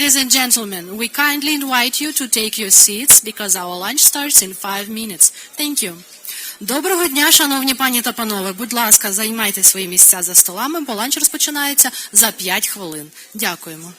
ladies and gentlemen, we kindly invite you to take your seats because our lunch starts in 5 minutes. Thank you. Доброго дня, шановні пані та панове. Будь ласка, займайте свої місця за столами, бо ланч розпочинається за 5 хвилин. Дякуємо.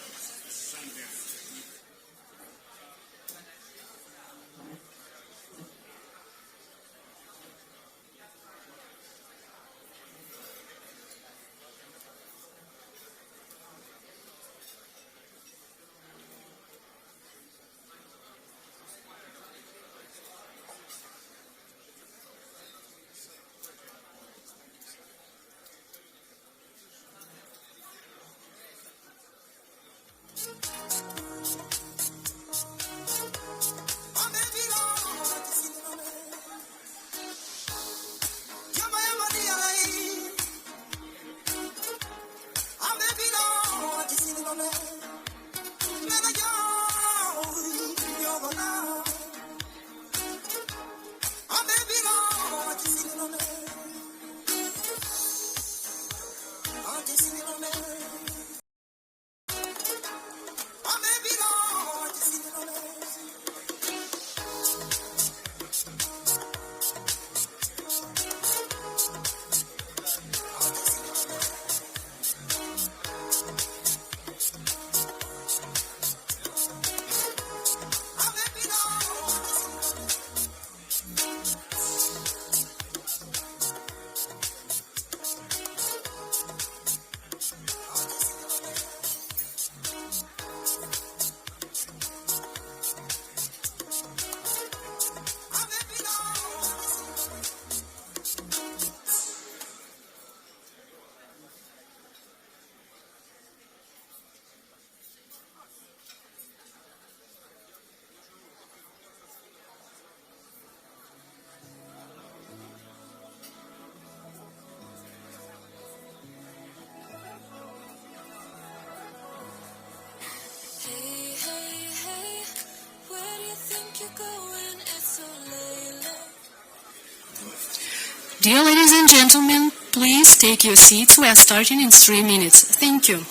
Dear ladies and gentlemen, please take your seats. We are starting in 3 minutes. Thank you.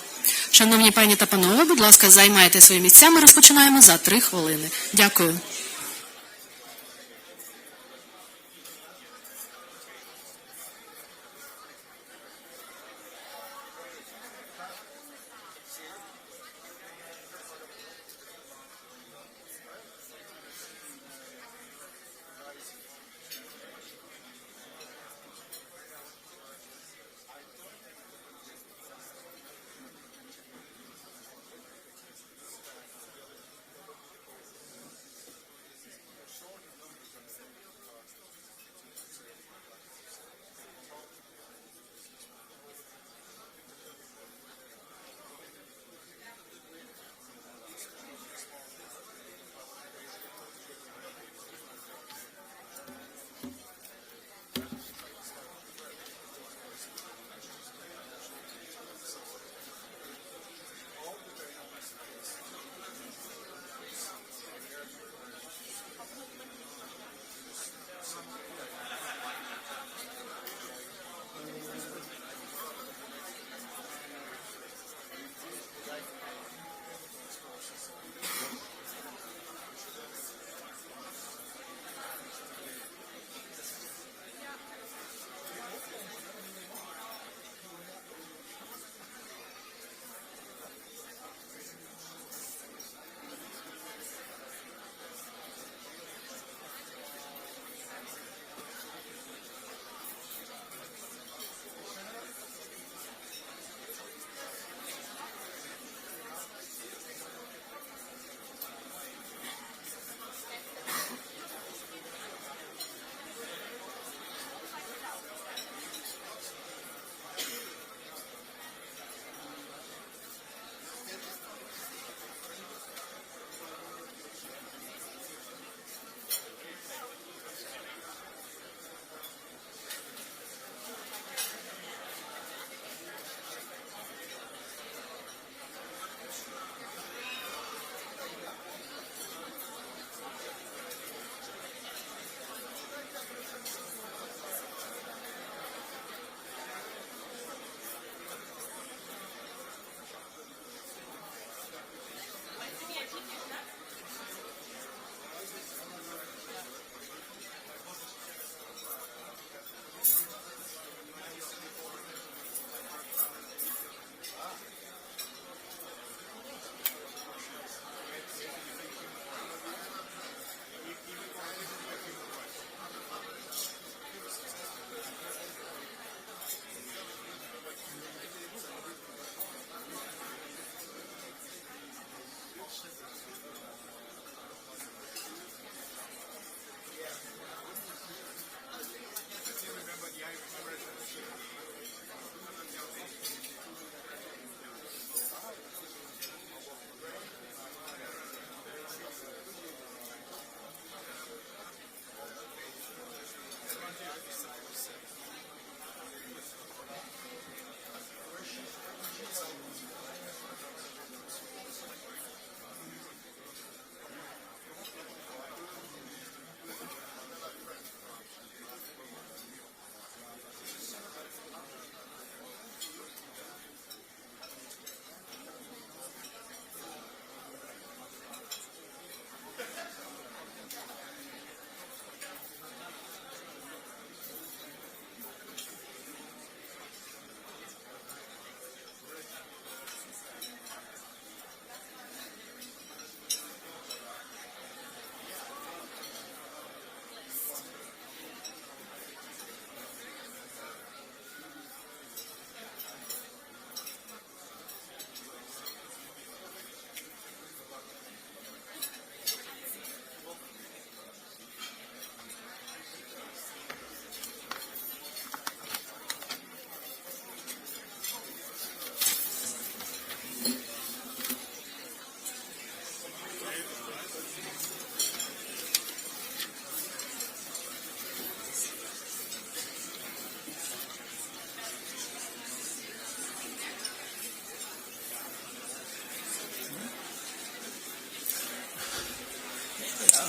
Шановні пані та панове, будь ласка, займайте свої місця. Ми розпочинаємо за 3 хвилини. Дякую.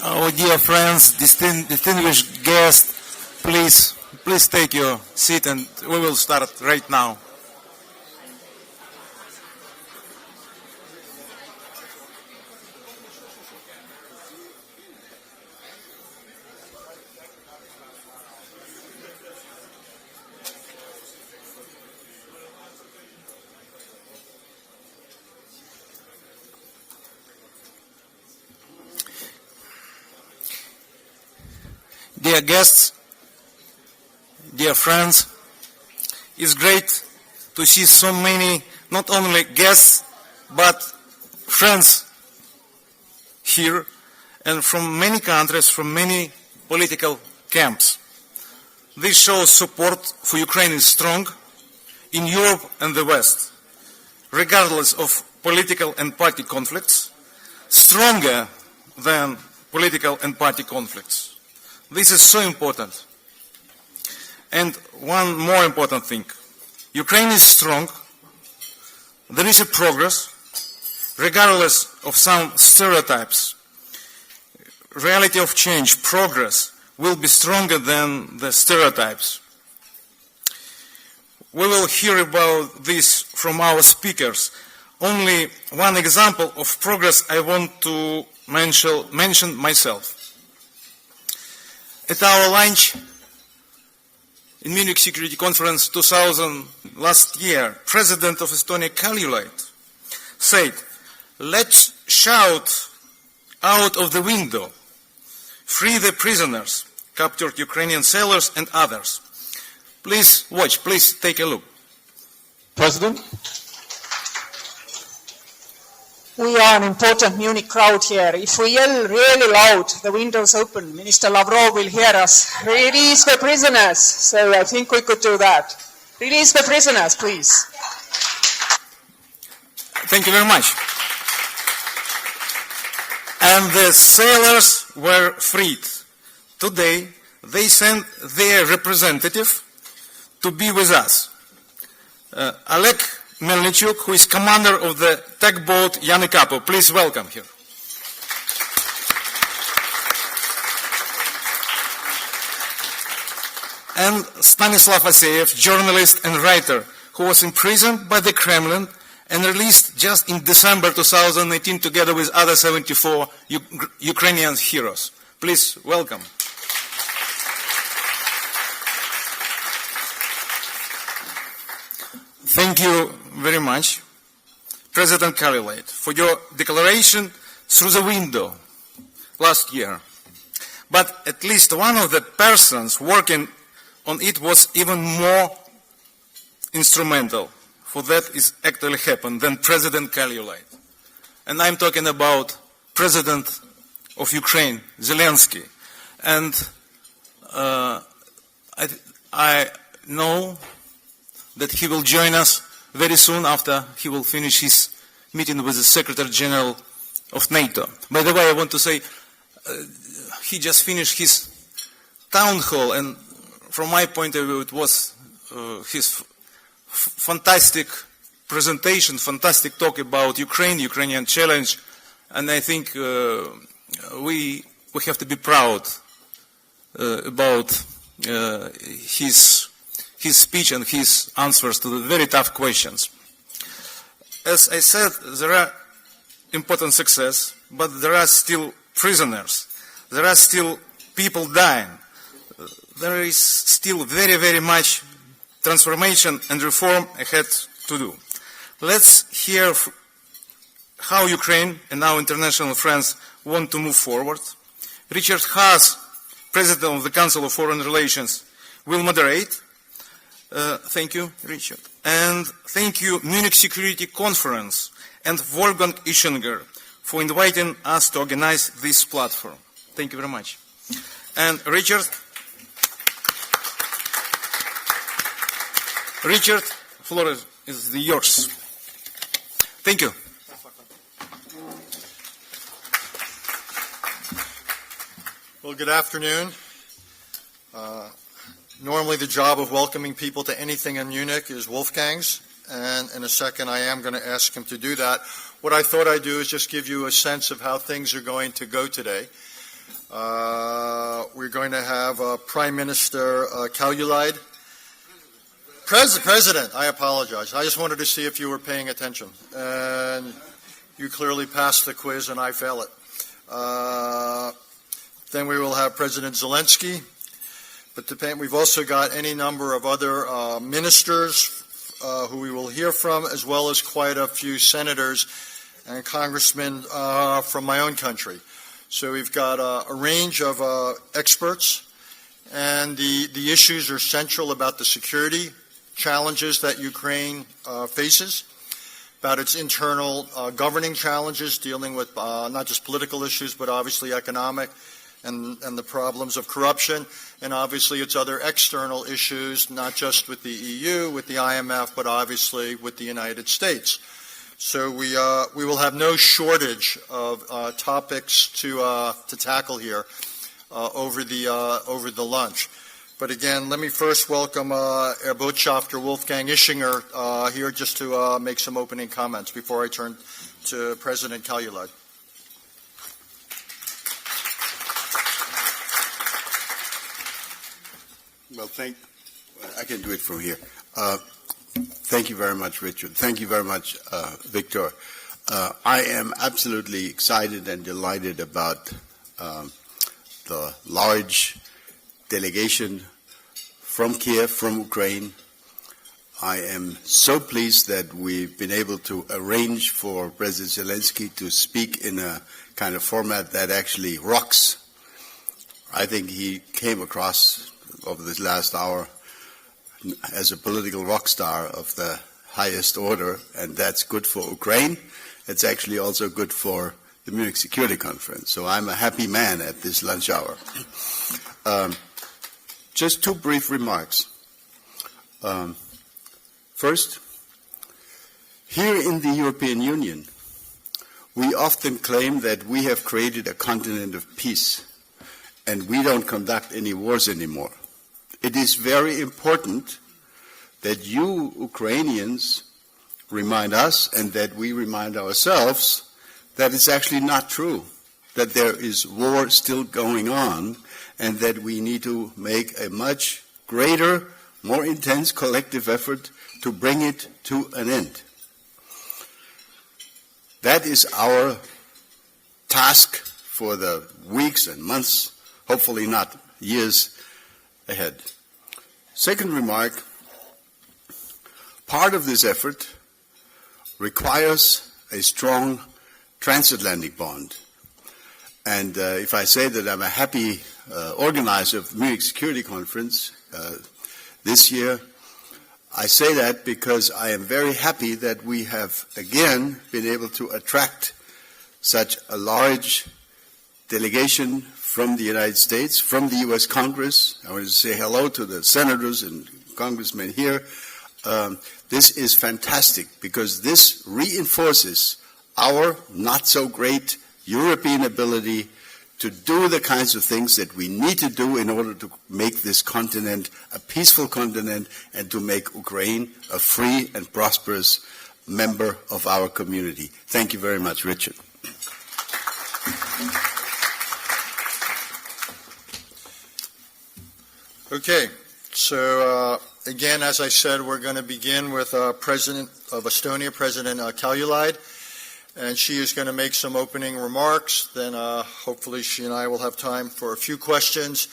Our dear friends, distinguished guests, please take your seat and we will start right now. Dear guests, dear friends, it's great to see so many, not only guests, but friends here, and from many countries, from many political camps. This shows support for Ukraine is strong in Europe and the West, regardless of political and party conflicts, stronger than political and party conflicts. This is so important. And one more important thing. Ukraine is strong. There is a progress, regardless of some stereotypes. Reality of change, progress, will be stronger than the stereotypes. We will hear about this from our speakers. Only one example of progress I want to mention myself. At our lunch in Munich Security Conference 2000 last year, President of Estonia Kaljulaid said, "Let's shout out of the window, free the prisoners, captured Ukrainian sailors and others." Please watch, please take a look. President? We are an important Munich crowd here. If we yell really loud, the windows open, Minister Lavrov will hear us. Release the prisoners. So I think we could do that. Release the prisoners, please. Thank you very much. And the sailors were freed. Today, they sent their representative to be with us. Oleg Melnichuk, who is commander of the tugboat Yanikapo. Please welcome here. And Stanislav Aseyev, journalist and writer, who was imprisoned by the Kremlin and released just in December 2018 together with other 74 Ukrainian heroes. Please welcome. Thank you very much, President Kaljulaid, for your declaration through the window last year. But at least one of the persons working on it was even more instrumental for that is actually happened than President Kaljulaid. And I'm talking about President of Ukraine, Zelensky. And I know that he will join us very soon after he will finish his meeting with the Secretary General of NATO. By the way, I want to say he just finished his town hall, and from my point of view, it was his fantastic presentation, fantastic talk about Ukraine, Ukrainian challenge, and I think we have to be proud about his speech and his answers to the very tough questions. As I said, there are important success, but there are still prisoners. There are still people dying. There is still very, very much transformation and reform ahead to do. Let's hear how Ukraine and our international friends want to move forward. Richard Haas, President of the Council of Foreign Relations, will moderate. Thank you, Richard. And thank you, Munich Security Conference and Wolfgang Ischinger for inviting us to organize this platform. Thank you very much. And Richard, floor is yours. Thank you. Well, good afternoon. Normally the job of welcoming people to anything in Munich is Wolfgang's, and in a second I am going to ask him to do that. What I thought I'd do is just give you a sense of how things are going to go today. We're going to have Prime Minister Kaljulaid. President, I apologize. I just wanted to see if you were paying attention. And you clearly passed the quiz and I fail it. Then we will have President Zelensky. But we've also got any number of other ministers who we will hear from, as well as quite a few senators and congressmen from my own country. So we've got a range of experts, and the issues are central about the security challenges that Ukraine faces, about its internal governing challenges, dealing with not just political issues, but obviously economic, and the problems of corruption, and obviously its other external issues, not just with the EU, with the IMF, but obviously with the United States. So we will have no shortage of topics to tackle here over the lunch. But again, let me first welcome Herr Botschafter Wolfgang Ischinger here just to make some opening comments before I turn to President Kaljulaid. Well, I can do it from here. Thank you very much, Richard. Thank you very much, Victor. I am absolutely excited and delighted about the large delegation from Kiev, from Ukraine. I am so pleased that we've been able to arrange for President Zelensky to speak in a kind of format that actually rocks. I think he came across over this last hour as a political rock star of the highest order, and that's good for Ukraine. It's actually also good for the Munich Security Conference. So I'm a happy man at this lunch hour. Just two brief remarks. First, here in the European Union, we often claim that we have created a continent of peace and we don't conduct any wars anymore. It is very important that you Ukrainians remind us and that we remind ourselves that it's actually not true, that there is war still going on and that we need to make a much greater, more intense collective effort to bring it to an end. That is our task for the weeks and months, hopefully not years ahead. Second remark, part of this effort requires a strong transatlantic bond. And if I say that I'm a happy organizer of the Munich Security Conference this year, I say that because I am very happy that we have again been able to attract such a large delegation from the United States, from the U.S. Congress. I want to say hello to the senators and congressmen here. This is fantastic because this reinforces our not-so-great European ability to do the kinds of things that we need to do in order to make this continent a peaceful continent and to make Ukraine a free and prosperous member of our community. Thank you very much, Richard. Okay, so again, as I said, we're going to begin with President of Estonia, President Kaljulaid. And she is going to make some opening remarks. Then hopefully she and I will have time for a few questions.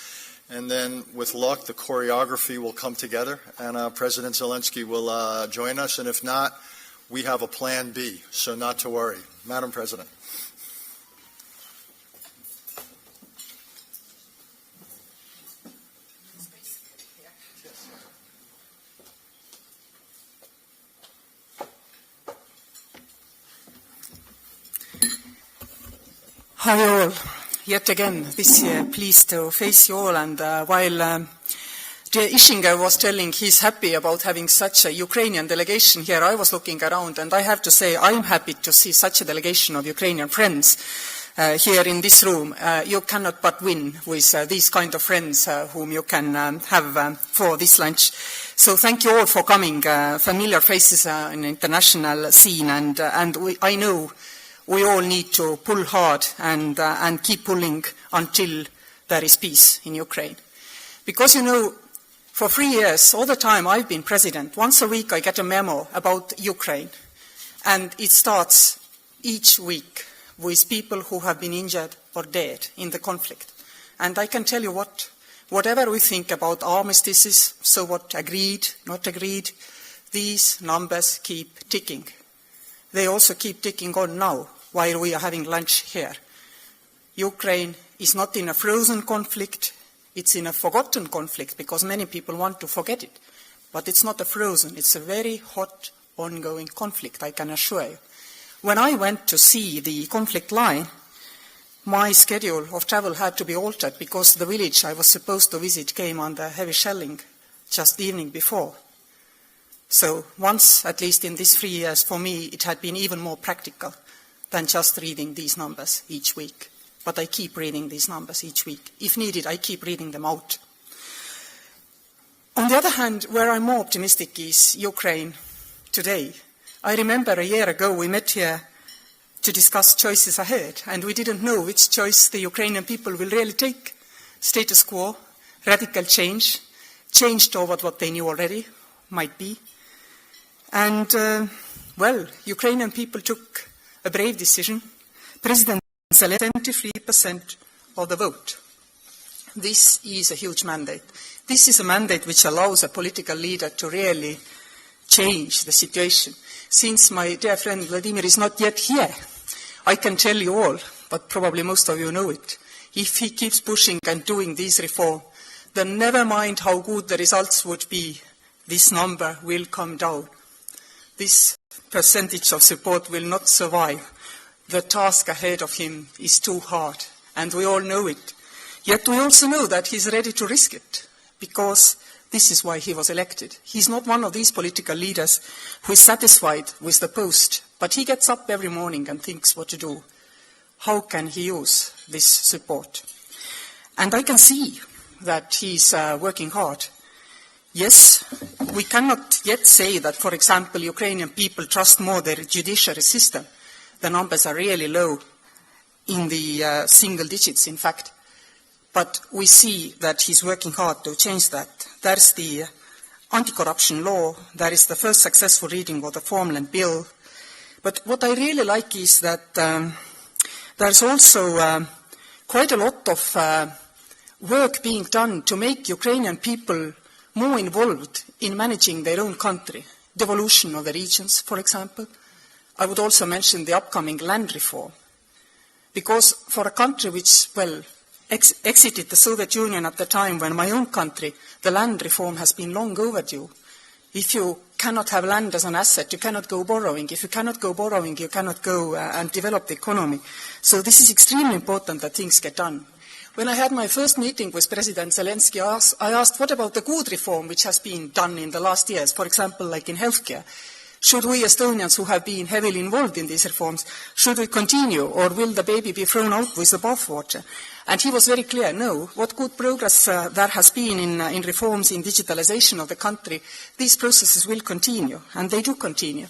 And then with luck, the choreography will come together. And President Zelensky will join us. And if not, we have a plan B. So not to worry. Madam President. Hi all. Yet again, this year, pleased to face you all. And while Ischinger was telling he's happy about having such a Ukrainian delegation here, I was looking around, and I have to say I'm happy to see such a delegation of Ukrainian friends here in this room. You cannot but win with these kind of friends whom you can have for this lunch. So thank you all for coming. Familiar faces in the international scene, and I know we all need to pull hard and keep pulling until there is peace in Ukraine. Because, you know, for 3 years, all the time I've been president, once a week I get a memo about Ukraine. And it starts each week with people who have been injured or dead in the conflict. And I can tell you whatever we think about armistices, so what agreed, not agreed, these numbers keep ticking. They also keep ticking on now, while we are having lunch here. Ukraine is not in a frozen conflict, it's in a forgotten conflict, because many people want to forget it. But it's not a frozen, it's a very hot, ongoing conflict, I can assure you. When I went to see the conflict line, my schedule of travel had to be altered because the village I was supposed to visit came under heavy shelling just the evening before. So once, at least in these 3 years, for me, it had been even more practical than just reading these numbers each week. But I keep reading these numbers each week. If needed, I keep reading them out. On the other hand, where I'm more optimistic is Ukraine today. I remember a year ago we met here to discuss choices ahead, and we didn't know which choice the Ukrainian people will really take. Status quo, radical change toward what they knew already, might be. And, Ukrainian people took a brave decision. President Zelensky, 73% of the vote. This is a huge mandate. This is a mandate which allows a political leader to really change the situation. Since my dear friend Vladimir is not yet here, I can tell you all, but probably most of you know it, if he keeps pushing and doing these reforms, then never mind how good the results would be, this number will come down. This percentage of support will not survive. The task ahead of him is too hard, and we all know it. Yet we also know that he's ready to risk it, because this is why he was elected. He's not one of these political leaders who is satisfied with the post, but he gets up every morning and thinks what to do. How can he use this support? And I can see that he's working hard. Yes, we cannot yet say that, for example, Ukrainian people trust more their judiciary system. The numbers are really low, in the single digits, in fact. But we see that he's working hard to change that. There's the anti-corruption law. There is the first successful reading of the Farmland Bill. But what I really like is that there's also quite a lot of work being done to make Ukrainian people more involved in managing their own country. Devolution of the regions, for example. I would also mention the upcoming land reform. Because for a country which, exited the Soviet Union at the time when my own country, the land reform has been long overdue. If you cannot have land as an asset, you cannot go borrowing. If you cannot go borrowing, you cannot go and develop the economy. So this is extremely important that things get done. When I had my first meeting with President Zelensky, I asked, what about the good reform which has been done in the last years, for example, like in healthcare? Should we Estonians who have been heavily involved in these reforms, should we continue, or will the baby be thrown out with the bathwater? And he was very clear, no. What good progress there has been in reforms in digitalization of the country, these processes will continue, and they do continue.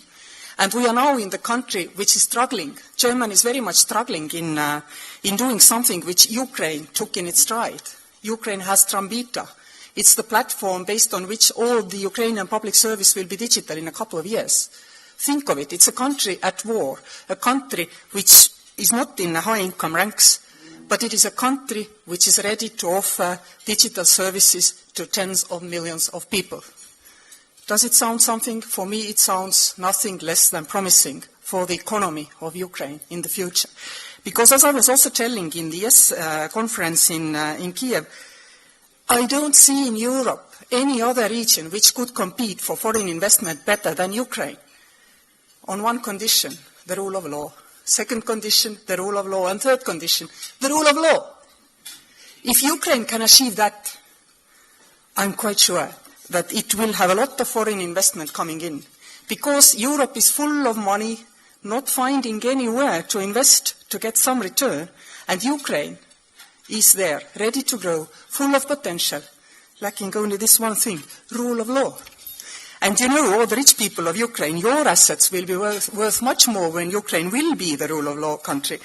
And we are now in the country which is struggling. Germany is very much struggling in doing something which Ukraine took in its stride. Ukraine has Trambita. It's the platform based on which all the Ukrainian public service will be digital in a couple of years. Think of it. It's a country at war, a country which is not in the high-income ranks, but it is a country which is ready to offer digital services to tens of millions of people. Does it sound something? For me, it sounds nothing less than promising for the economy of Ukraine in the future. Because as I was also telling in the conference in Kiev, I don't see in Europe any other region which could compete for foreign investment better than Ukraine. On one condition, the rule of law. Second condition, the rule of law. And third condition, the rule of law. If Ukraine can achieve that, I'm quite sure that it will have a lot of foreign investment coming in. Because Europe is full of money, not finding anywhere to invest to get some return, and Ukraine is there, ready to grow, full of potential, lacking only this one thing, rule of law. And you know, all the rich people of Ukraine, your assets will be worth much more when Ukraine will be the rule of law country.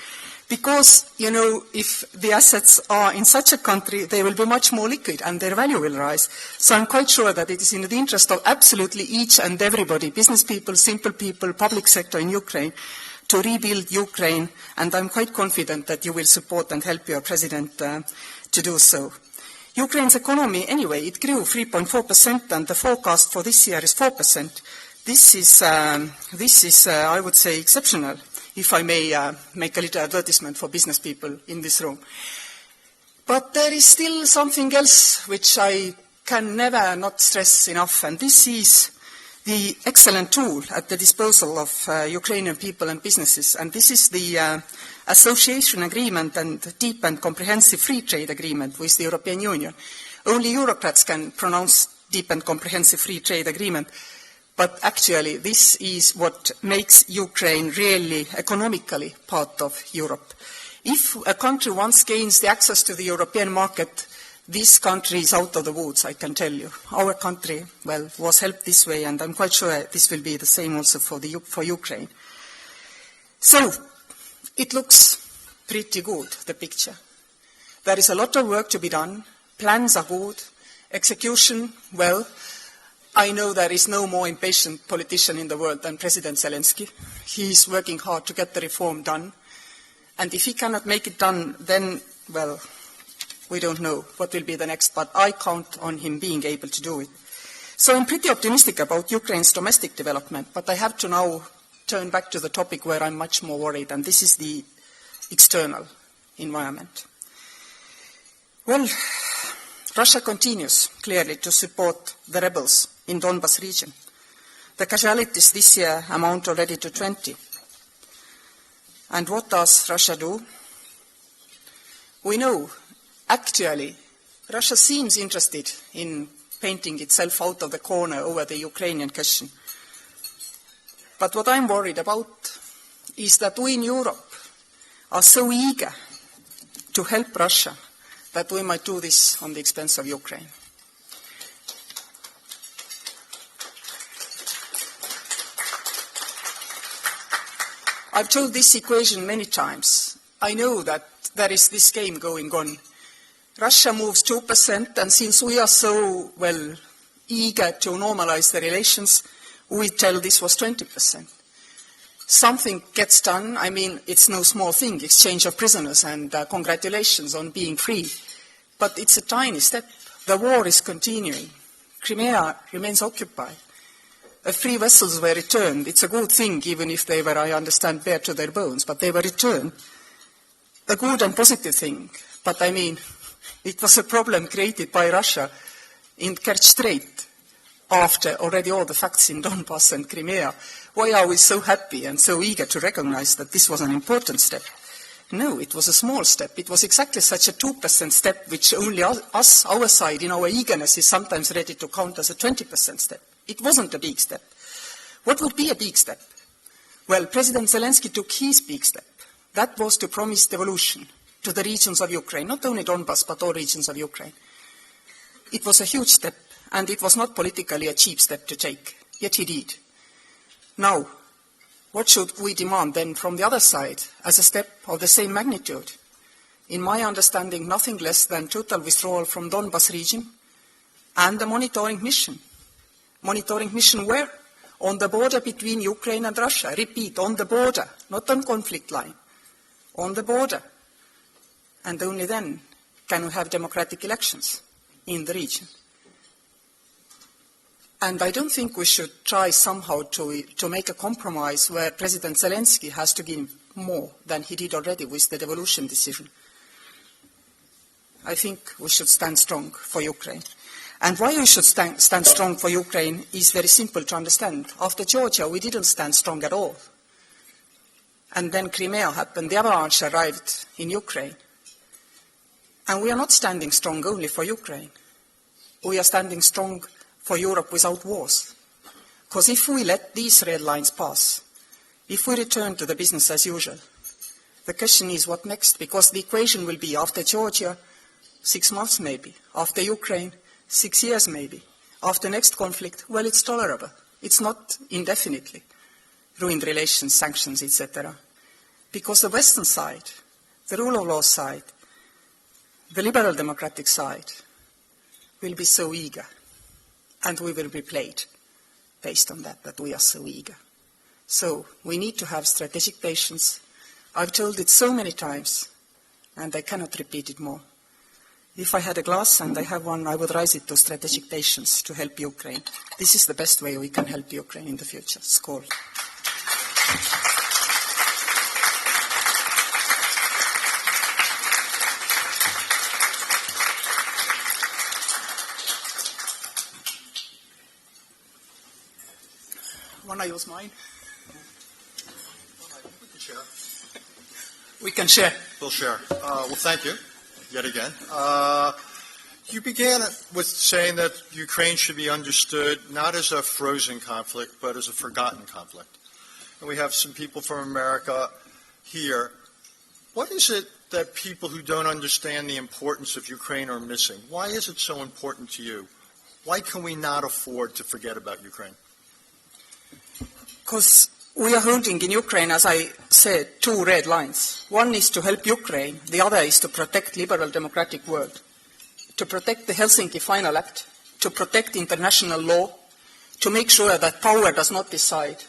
Because, you know, if the assets are in such a country, they will be much more liquid and their value will rise. So I'm quite sure that it is in the interest of absolutely each and everybody, business people, simple people, public sector in Ukraine, to rebuild Ukraine, and I'm quite confident that you will support and help your president to do so. Ukraine's economy, anyway, it grew 3.4%, and the forecast for this year is 4%. This is, I would say, exceptional, if I may make a little advertisement for business people in this room. But there is still something else which I can never not stress enough, and this is the excellent tool at the disposal of Ukrainian people and businesses, and this is the association agreement and deep and comprehensive free trade agreement with the European Union. Only Eurocrats can pronounce deep and comprehensive free trade agreement, but actually this is what makes Ukraine really economically part of Europe. If a country once gains the access to the European market, this country is out of the woods, I can tell you. Our country, well, was helped this way, and I'm quite sure this will be the same also for Ukraine. So, it looks pretty good, the picture. There is a lot of work to be done. Plans are good. Execution, well, I know there is no more impatient politician in the world than President Zelensky. He is working hard to get the reform done. And if he cannot make it done, then, well, we don't know what will be the next, but I count on him being able to do it. So I'm pretty optimistic about Ukraine's domestic development, but I have to now turn back to the topic where I'm much more worried, and this is the external environment. Well, Russia continues clearly to support the rebels in Donbas region. The casualties this year amount already to 20. And what does Russia do? We know, actually, Russia seems interested in painting itself out of the corner over the Ukrainian question. But what I'm worried about is that we in Europe are so eager to help Russia that we might do this on the expense of Ukraine. I've told this equation many times. I know that there is this game going on. Russia moves 2%, and since we are so, well, eager to normalize the relations, we tell this was 20%. Something gets done. I mean, it's no small thing, exchange of prisoners, and congratulations on being free. But it's a tiny step. The war is continuing. Crimea remains occupied. The free vessels were returned. It's a good thing, even if they were, I understand, bare to their bones, but they were returned. A good and positive thing. But I mean, it was a problem created by Russia in Kerch Strait after already all the facts in Donbass and Crimea. Why are we so happy and so eager to recognize that this was an important step? No, it was a small step. It was exactly such a 2% step which only us, our side, in our eagerness, is sometimes ready to count as a 20% step. It wasn't a big step. What would be a big step? Well, President Zelensky took his big step. That was to promise devolution to the regions of Ukraine, not only Donbass, but all regions of Ukraine. It was a huge step, and it was not politically a cheap step to take, yet he did. Now, what should we demand then from the other side as a step of the same magnitude? In my understanding, nothing less than total withdrawal from Donbass region and a monitoring mission. Monitoring mission where? On the border between Ukraine and Russia. Repeat, on the border, not on conflict line. On the border. And only then can we have democratic elections in the region. And I don't think we should try somehow to make a compromise where President Zelensky has to give more than he did already with the devolution decision. I think we should stand strong for Ukraine. And why we should stand strong for Ukraine is very simple to understand. After Georgia, we didn't stand strong at all. And then Crimea happened, the avalanche arrived in Ukraine. And we are not standing strong only for Ukraine. We are standing strong for Europe without wars. Because if we let these red lines pass, if we return to the business as usual, the question is what next? Because the equation will be after Georgia, 6 months maybe, after Ukraine, 6 years maybe, After next conflict, well, it's tolerable. It's not indefinitely. Ruined relations, sanctions, etc. Because the Western side, the rule of law side, the liberal democratic side will be so eager, and we will be played based on that we are so eager. So we need to have strategic patience. I've told it so many times, and I cannot repeat it more. If I had a glass, and I have one, I would raise it to strategic patience to help Ukraine. This is the best way we can help Ukraine in the future. Skål. Want to use mine? We can share. We can share. We'll share. Well, thank you, yet again. You began with saying that Ukraine should be understood not as a frozen conflict, but as a forgotten conflict. And we have some people from America here. What is it that people who don't understand the importance of Ukraine are missing? Why is it so important to you? Why can we not afford to forget about Ukraine? Because we are holding in Ukraine, as I said, two red lines. One is to help Ukraine, the other is to protect liberal democratic world, to protect the Helsinki Final Act, to protect international law, to make sure that power does not decide,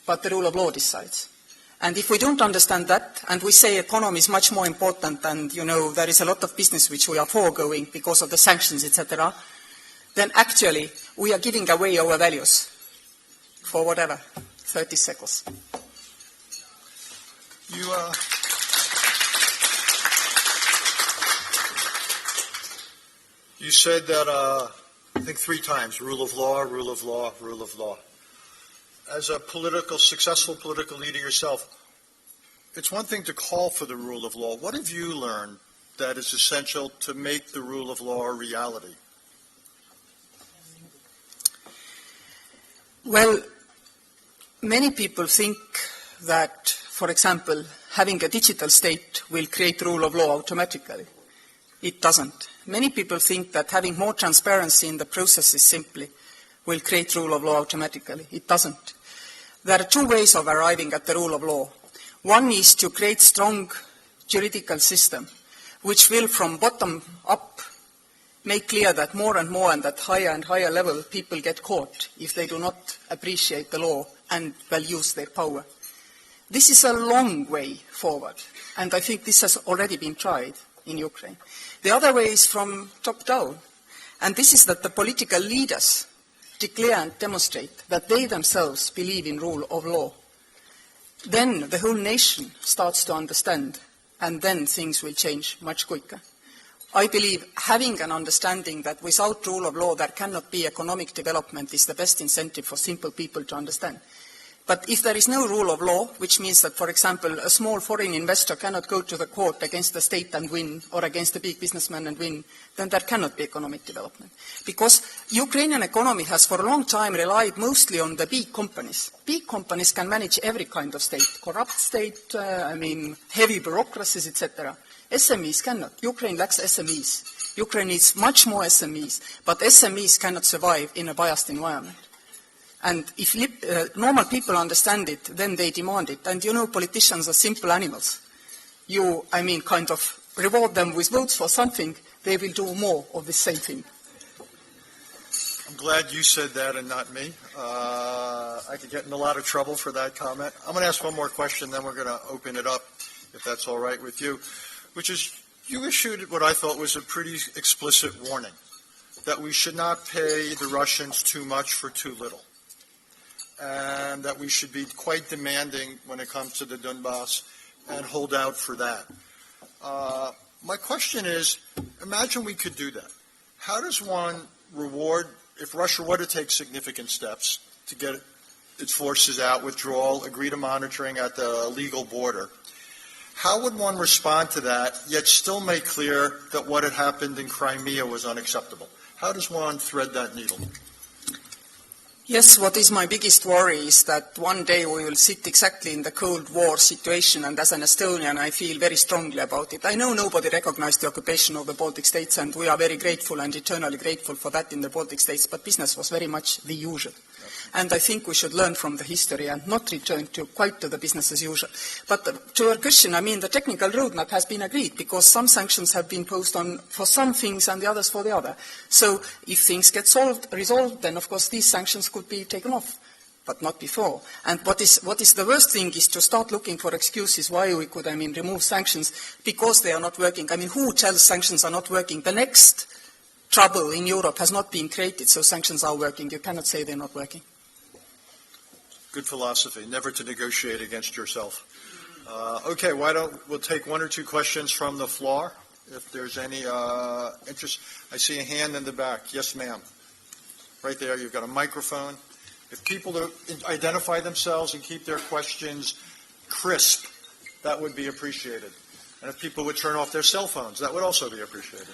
but the rule of law decides. And if we don't understand that, and we say economy is much more important, and there is a lot of business which we are foregoing because of the sanctions, etc., then actually we are giving away our values for whatever. 30 seconds. You said that, I think 3 times, rule of law, rule of law, rule of law. As a successful political leader yourself, it's one thing to call for the rule of law. What have you learned that is essential to make the rule of law a reality? Well, many people think that, for example, having a digital state will create rule of law automatically. It doesn't. Many people think that having more transparency in the processes simply will create rule of law automatically. It doesn't. There are 2 ways of arriving at the rule of law. One is to create strong juridical system, which will from bottom up make clear that more and more and at higher and higher level people get caught if they do not appreciate the law and will use their power. This is a long way forward, and I think this has already been tried in Ukraine. The other way is from top down, and this is that the political leaders declare and demonstrate that they themselves believe in rule of law. Then the whole nation starts to understand, and then things will change much quicker. I believe having an understanding that without rule of law there cannot be economic development is the best incentive for simple people to understand. But if there is no rule of law, which means that, for example, a small foreign investor cannot go to the court against the state and win, or against a big businessman and win, then there cannot be economic development. Because Ukrainian economy has for a long time relied mostly on the big companies. Big companies can manage every kind of state, corrupt state, heavy bureaucracies, etc. SMEs cannot. Ukraine lacks SMEs. Ukraine needs much more SMEs, but SMEs cannot survive in a biased environment. And if normal people understand it, then they demand it. And politicians are simple animals. You, kind of reward them with votes for something, they will do more of the same thing. I'm glad you said that and not me. I could get in a lot of trouble for that comment. I'm going to ask one more question, then we're going to open it up, if that's all right with you, which is you issued what I thought was a pretty explicit warning, that we should not pay the Russians too much for too little, and that we should be quite demanding when it comes to the Donbass and hold out for that. My question is, imagine we could do that. How does one reward, if Russia were to take significant steps to get its forces out, withdrawal, agree to monitoring at the legal border, how would one respond to that, yet still make clear that what had happened in Crimea was unacceptable? How does one thread that needle? Yes, what is my biggest worry is that one day we will sit exactly in the Cold War situation, and as an Estonian I feel very strongly about it. I know nobody recognized the occupation of the Baltic states, and we are very grateful and eternally grateful for that in the Baltic states, but business was very much the usual. And I think we should learn from the history and not return quite to the business as usual. But to your question, I mean, the technical roadmap has been agreed because some sanctions have been posed on for some things and the others for the other. So if things get resolved, then of course these sanctions could be taken off, but not before. And what is the worst thing is to start looking for excuses why we could, remove sanctions because they are not working. Who tells sanctions are not working? The next trouble in Europe has not been created, so sanctions are working. You cannot say they're not working. Good philosophy, never to negotiate against yourself. Okay, we'll take one or two questions from the floor, if there's any interest. I see a hand in the back. Yes, ma'am. Right there, you've got a microphone. If people identify themselves and keep their questions crisp, that would be appreciated. And if people would turn off their cell phones, that would also be appreciated.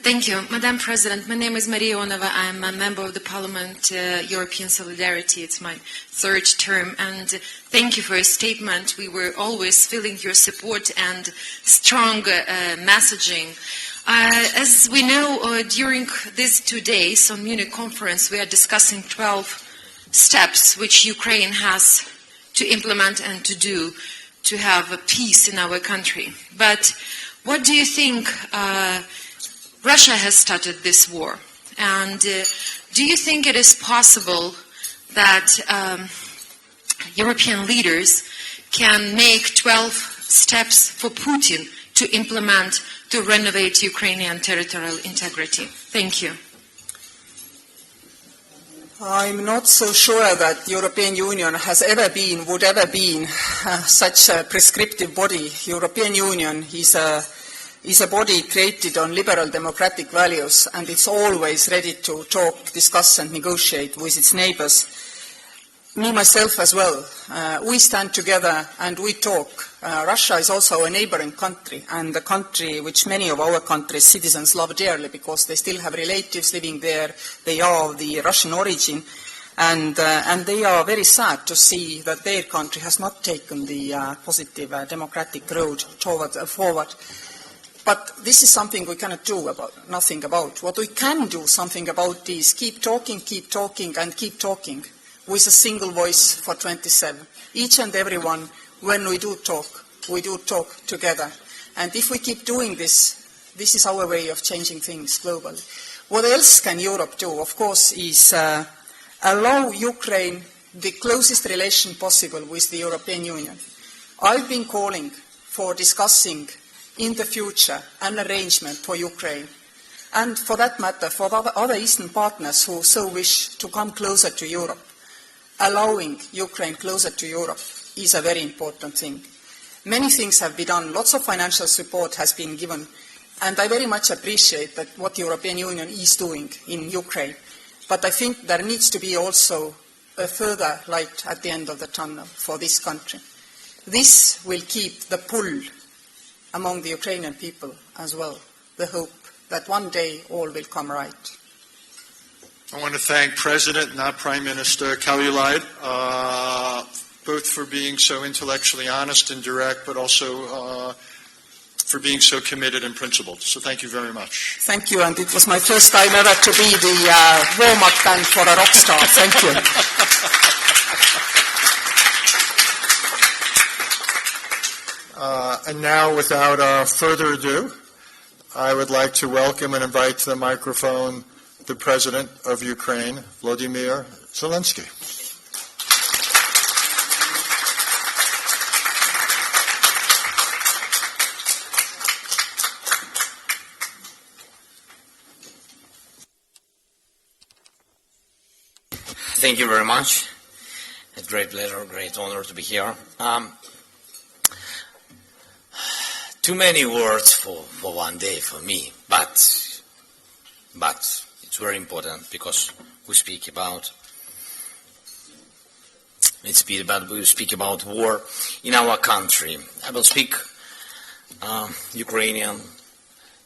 Thank you. Madam President, my name is Maria Onova. I'm a member of the Parliament, European Solidarity. It's my third term. And thank you for your statement. We were always feeling your support and strong messaging. As we know, during these 2 days on Munich Conference, we are discussing 12 steps which Ukraine has to implement and to do to have a peace in our country. But what do you think? Russia has started this war, and do you think it is possible that European leaders can make 12 steps for Putin to implement to renovate Ukrainian territorial integrity? Thank you. I'm not so sure that the European Union has ever been, would ever be such a prescriptive body. European Union is a body created on liberal democratic values, and it's always ready to talk, discuss and negotiate with its neighbors. Me, myself as well. We stand together and we talk. Russia is also a neighboring country, and a country which many of our country's citizens love dearly because they still have relatives living there. They are of the Russian origin, and they are very sad to see that their country has not taken the positive democratic road forward. But this is something we cannot do nothing about. What we can do something about is keep talking, and keep talking with a single voice for 27. Each and every one, when we do talk together. And if we keep doing this, this is our way of changing things globally. What else can Europe do, of course, is allow Ukraine the closest relation possible with the European Union. I've been calling for discussing in the future an arrangement for Ukraine, and for that matter for other Eastern partners who so wish to come closer to Europe. Allowing Ukraine closer to Europe is a very important thing. Many things have been done, lots of financial support has been given, and I very much appreciate that what the European Union is doing in Ukraine. But I think there needs to be also a further light at the end of the tunnel for this country. This will keep the pull among the Ukrainian people as well, the hope that one day all will come right. I want to thank President, not Prime Minister, Kaljulaid, both for being so intellectually honest and direct, but also for being so committed and principled. So thank you very much. Thank you, and it was my first time ever to be the warm-up band for a rock star. Thank you. And now, without further ado, I would like to welcome and invite to the microphone the President of Ukraine, Volodymyr Zelensky. Thank you very much. It's a great pleasure, great honor to be here. Too many words for one day for me, but it's very important because we speak about war in our country. I will speak Ukrainian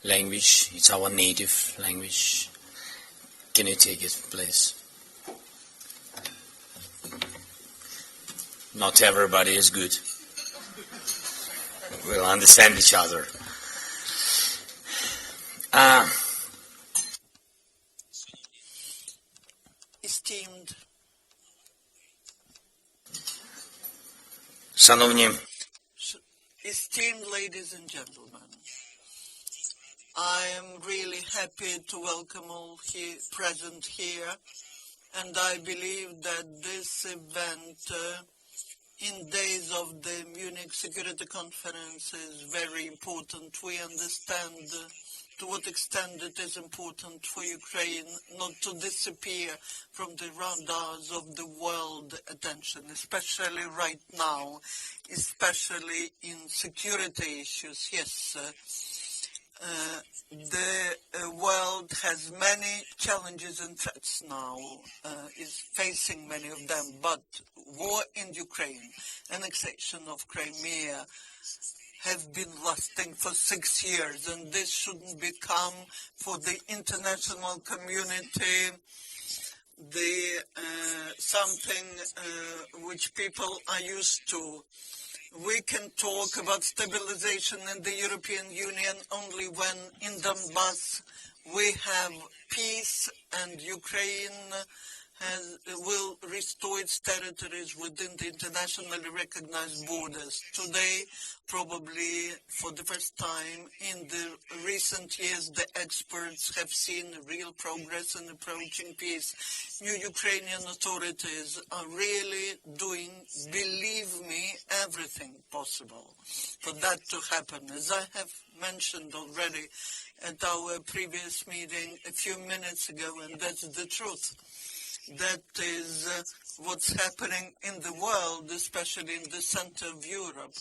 language. It's our native language. Can you take it, please? not everybody is good. We'll understand each other. Esteemed ladies and gentlemen, I am really happy to welcome all here, present here, and I believe that this event in days of the Munich Security Conference is very important. We understand to what extent it is important for Ukraine not to disappear from the radars of the world attention, especially right now, especially in security issues. Yes, the world has many challenges and threats now, is facing many of them, but war in Ukraine, annexation of Crimea, have been lasting for 6 years, and this shouldn't become for the international community something which people are used to. We can talk about stabilization in the European Union only when in Donbass we have peace and Ukraine will restore its territories within the internationally recognized borders. Today, probably for the first time in the recent years, the experts have seen real progress in approaching peace. New Ukrainian authorities are really doing, believe me, everything possible for that to happen. As I have mentioned already at our previous meeting a few minutes ago, and that's the truth. That is what's happening in the world, especially in the center of Europe.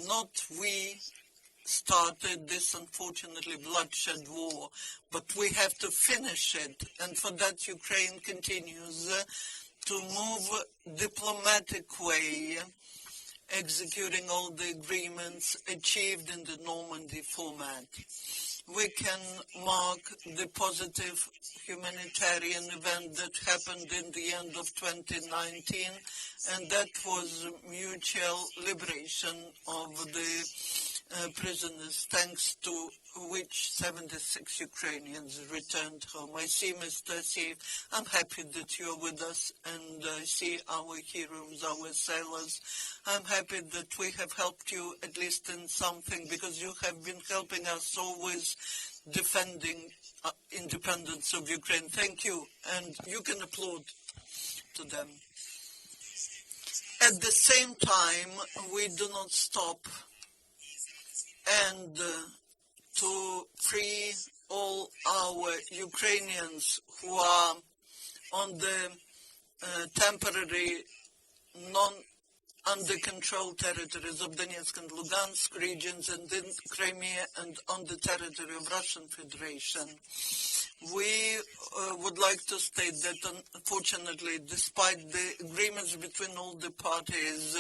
Not we started this, unfortunately, bloodshed war, but we have to finish it. And for that, Ukraine continues to move diplomatic way, executing all the agreements achieved in the Normandy format. We can mark the positive humanitarian event that happened in the end of 2019, and that was mutual liberation of the prisoners, thanks to which 76 Ukrainians returned home. I see Mr. Asif. I'm happy that you are with us, and I see our heroes, our sailors. I'm happy that we have helped you at least in something, because you have been helping us always defending independence of Ukraine. Thank you, and you can applaud to them. At the same time, we do not stop and to free all our Ukrainians who are on the temporary under control territories of Donetsk and Lugansk regions and in Crimea and on the territory of Russian Federation. We would like to state that unfortunately, despite the agreements between all the parties,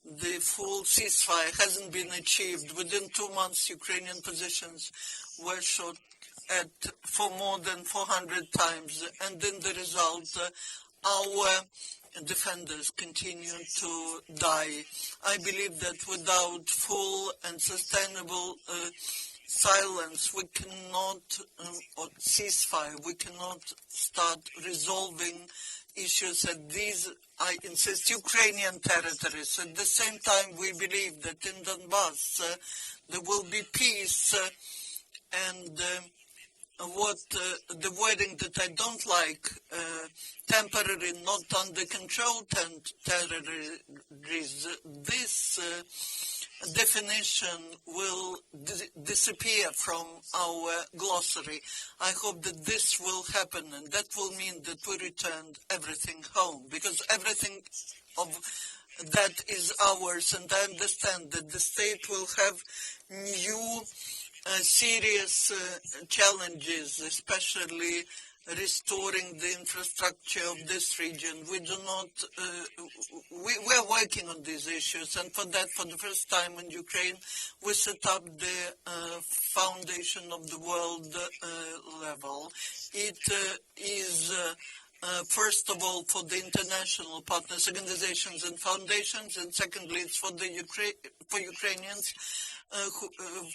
the full ceasefire hasn't been achieved. Within 2 months, Ukrainian positions were shot at for more than 400 times, and in the result, our defenders continue to die. I believe that without full and sustainable silence, we cannot, or ceasefire, we cannot start resolving issues at these, I insist, Ukrainian territories. At the same time, we believe that in Donbass there will be peace, and the wording that I don't like, temporary, not under control territories, this definition will disappear from our glossary. I hope that this will happen, and that will mean that we returned everything home, because everything of that is ours, and I understand that the state will have new serious challenges, especially restoring the infrastructure of this region. We do not, we are working on these issues, and for that, for the first time in Ukraine, we set up the foundation of the world level. It is First of all, for the international partners, organizations and foundations, and secondly, it's for the for Ukrainians,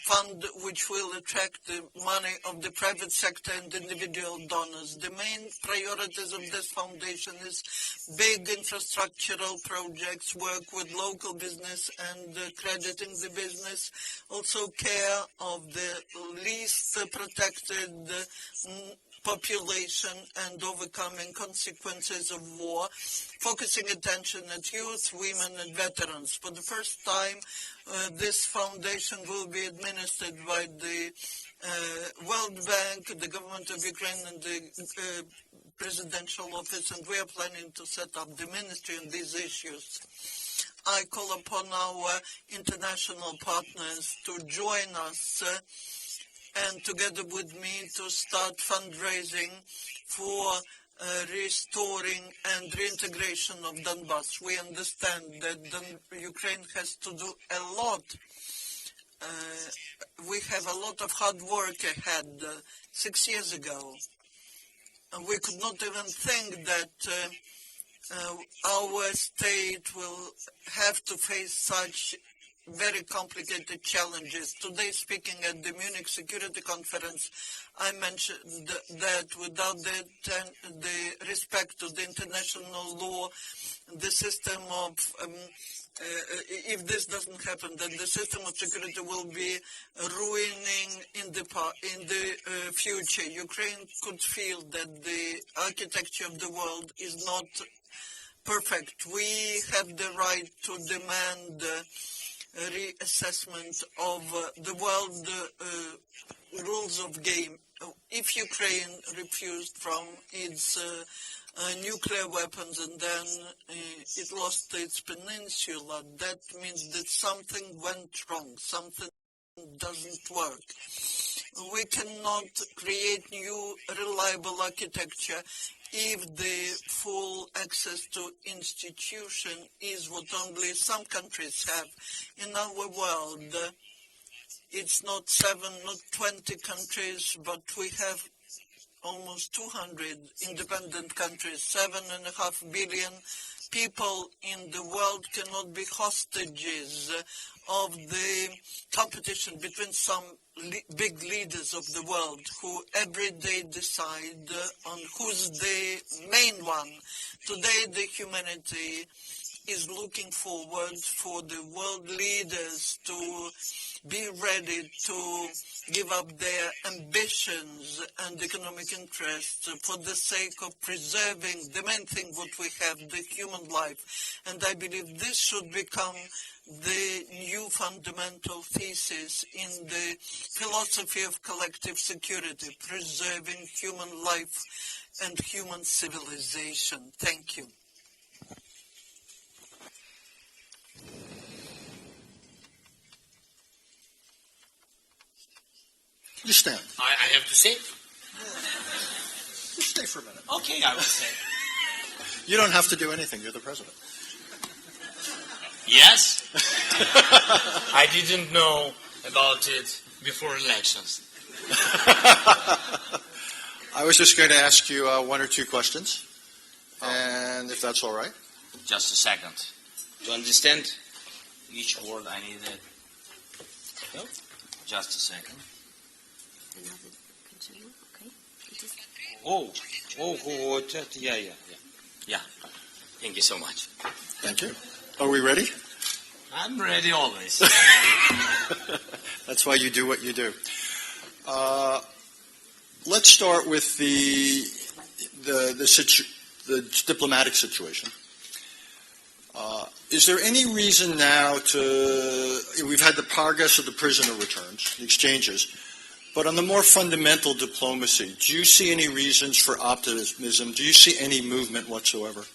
fund which will attract the money of the private sector and individual donors. The main priorities of this foundation is big infrastructural projects, work with local business and crediting the business, also care of the least protected population and overcoming consequences of war, focusing attention at youth, women and veterans. For the first time, this foundation will be administered by the World Bank, the government of Ukraine and the presidential office, and we are planning to set up the ministry on these issues. I call upon our international partners to join us and together with me to start fundraising for restoring and reintegration of Donbass. We understand that Ukraine has to do a lot. We have a lot of hard work ahead. 6 years ago, we could not even think that our state will have to face such very complicated challenges. Today, speaking at the Munich Security Conference, I mentioned that without the respect to the international law, the system of, if this doesn't happen, then the system of security will be ruining in the future. Ukraine could feel that the architecture of the world is not perfect. We have the right to demand reassessment of the world rules of game. If Ukraine refused from its nuclear weapons and then it lost its peninsula, that means that something went wrong, something doesn't work. We cannot create new reliable architecture if the full access to institution is what only some countries have. In our world, it's not 7, not 20 countries, but we have almost 200 independent countries. 7.5 billion people in the world cannot be hostages of the competition between some big leaders of the world who every day decide on who's the main one. Today, the humanity is looking forward for the world leaders to be ready to give up their ambitions and economic interests for the sake of preserving the main thing what we have, the human life. And I believe this should become the new fundamental thesis in the philosophy of collective security, preserving human life and human civilization. Thank you. You stand. I have to say? Just stay for a minute. Okay, I will say. You don't have to do anything. You're the president. Yes? I didn't know about it before elections. I was just going to ask you one or two questions, and if that's all right. Just a second. To understand each word, I need it. Just a second. Oh, yeah. Thank you so much. Thank you. Are we ready? I'm ready always. That's why you do what you do. Let's start with the diplomatic situation. Is there any reason now we've had the progress of the prisoner returns, the exchanges, but on the more fundamental diplomacy, do you see any reasons for optimism? Do you see any movement whatsoever?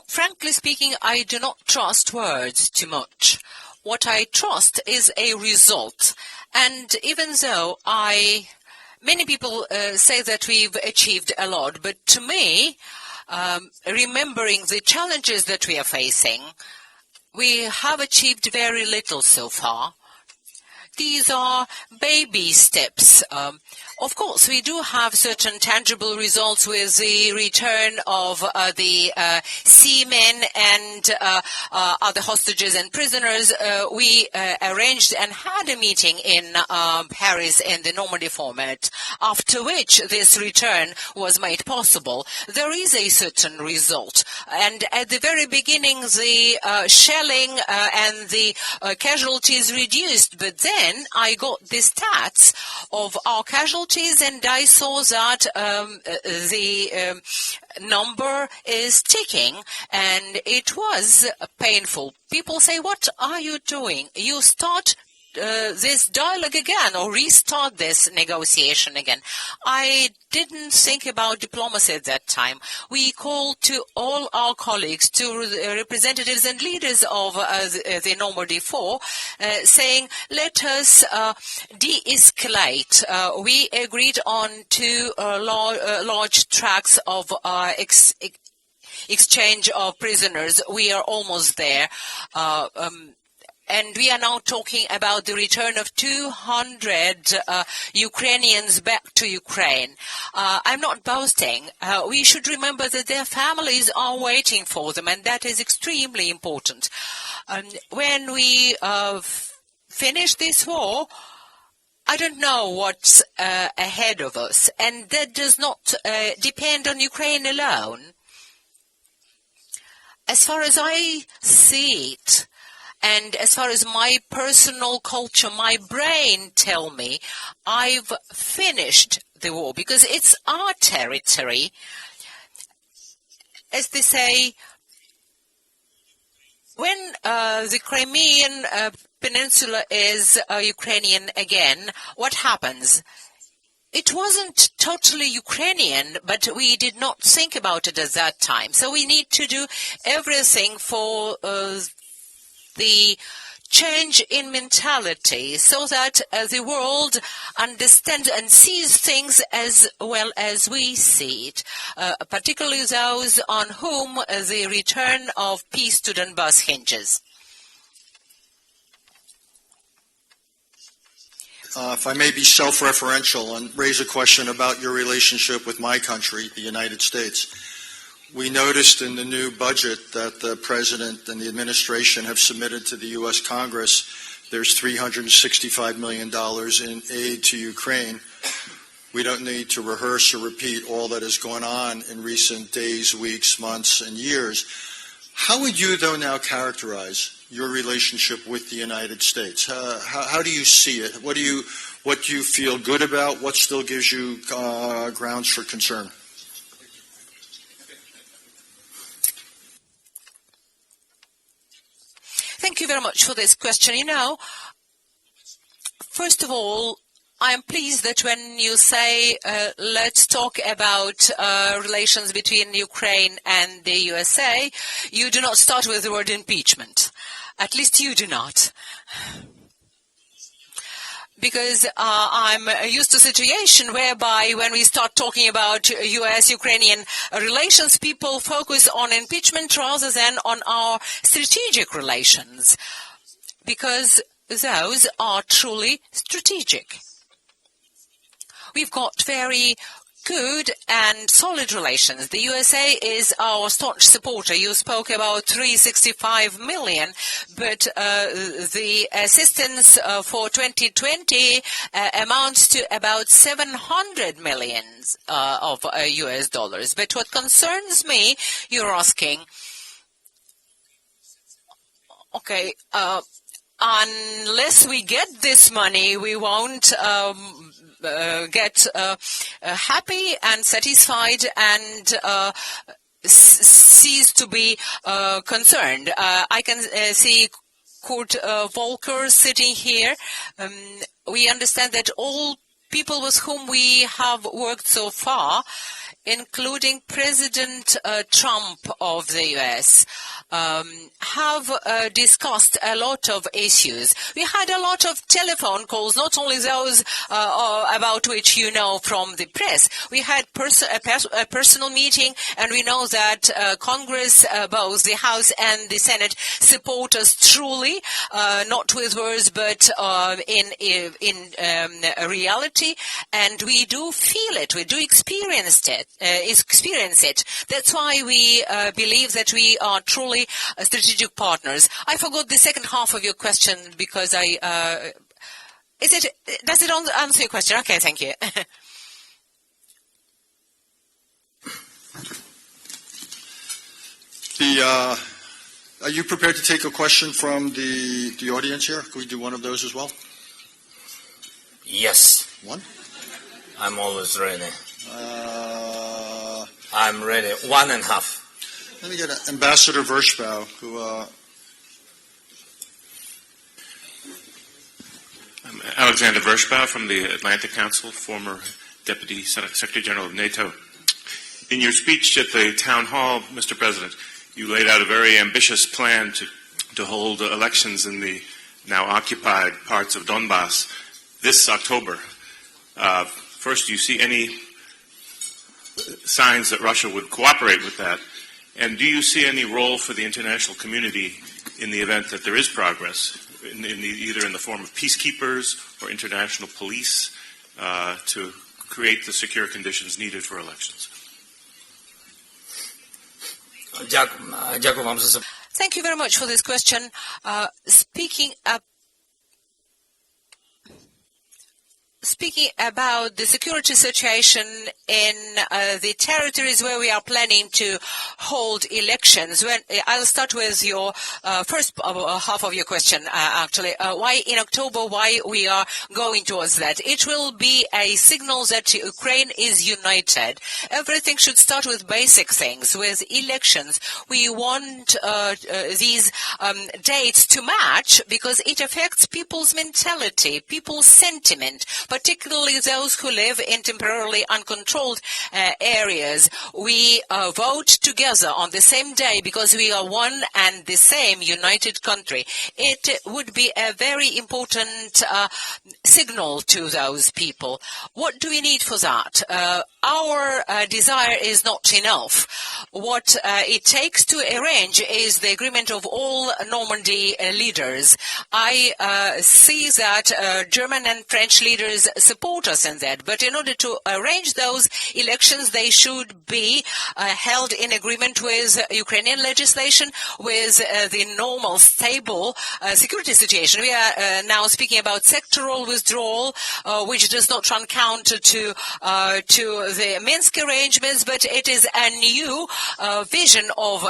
Frankly speaking, I do not trust words too much. What I trust is a result. And even though many people say that we've achieved a lot, but to me, remembering the challenges that we are facing, we have achieved very little so far. These are baby steps. Of course, we do have certain tangible results with the return of the seamen and other hostages and prisoners. We arranged and had a meeting in Paris in the Normandy format, after which this return was made possible. There is a certain result. And at the very beginning, the shelling and the casualties reduced, but then I got the stats of our casualties and I saw that the number is ticking, and it was painful. People say, what are you doing? You start this dialogue again or restart this negotiation again. I didn't think about diplomacy at that time. We called to all our colleagues, to representatives and leaders of the Normandy 4, saying, let us de-escalate. We agreed on 2 large tracks of exchange of prisoners. We are almost there. And we are now talking about the return of 200 Ukrainians back to Ukraine. I'm not boasting. We should remember that their families are waiting for them, and that is extremely important. When we finish this war, I don't know what's ahead of us, and that does not depend on Ukraine alone. As far as I see it, and as far as my personal culture, my brain tell me, I've finished the war because it's our territory. As they say, when the Crimean Peninsula is Ukrainian again, what happens? It wasn't totally Ukrainian, but we did not think about it at that time. So we need to do everything for the change in mentality so that the world understands and sees things as well as we see it, particularly those on whom the return of peace to Donbass hinges. If I may be self-referential and raise a question about your relationship with my country, the United States. We noticed in the new budget that the President and the administration have submitted to the U.S. Congress, there's $365 million in aid to Ukraine. We don't need to rehearse or repeat all that has gone on in recent days, weeks, months, and years. How would you, though, now characterize your relationship with the United States? How do you see it? What do you feel good about? What still gives you grounds for concern? Thank you very much for this question. You know, first of all, I am pleased that when you say, let's talk about relations between Ukraine and the USA, you do not start with the word impeachment. At least you do not. Because I'm used to a situation whereby when we start talking about U.S.-Ukrainian relations, people focus on impeachment rather than on our strategic relations, because those are truly strategic. We've got very good and solid relations. The USA is our staunch supporter. You spoke about $365 million, but the assistance for 2020 amounts to about $700 million of US dollars. But what concerns me, you're asking, okay, unless we get this money, we won't get happy and satisfied and cease to be concerned. I can see Kurt Volker sitting here. We understand that all people with whom we have worked so far including President Trump of the US, have discussed a lot of issues. We had a lot of telephone calls, not only those about which you know from the press. We had a personal meeting, and we know that Congress, both the House and the Senate, support us truly, not with words, but in reality, and we do feel it, we do experience it. That's why we believe that we are truly strategic partners. I forgot the second half of your question because does it answer your question? Okay, thank you. Are you prepared to take a question from the audience here? Can we do one of those as well? Yes. One? I'm always ready. I'm ready. 1.5. Let me get Ambassador Vershbow, who... I'm Alexander Vershbow from the Atlantic Council, former Deputy Secretary General of NATO. In your speech at the Town Hall, Mr. President, you laid out a very ambitious plan to hold elections in the now occupied parts of Donbass this October. First, do you see any signs that Russia would cooperate with that? And do you see any role for the international community in the event that there is progress, either in the form of peacekeepers or international police, to create the secure conditions needed for elections? Thank you very much for this question. Speaking about the security situation in the territories where we are planning to hold elections, I'll start with your first half of your question, actually. Why in October, why we are going towards that? It will be a signal that Ukraine is united. Everything should start with basic things, with elections. We want these dates to match because it affects people's mentality, people's sentiment, particularly those who live in temporarily uncontrolled areas. We vote together on the same day because we are one and the same united country. It would be a very important signal to those people. What do we need for that? Our desire is not enough. What it takes to arrange is the agreement of all Normandy leaders. I see that German and French leaders support us in that, but in order to arrange those elections, they should be held in agreement with Ukrainian legislation, with the normal, stable security situation. We are now speaking about sectoral withdrawal, which does not run counter to the Minsk arrangements, but it is a new vision of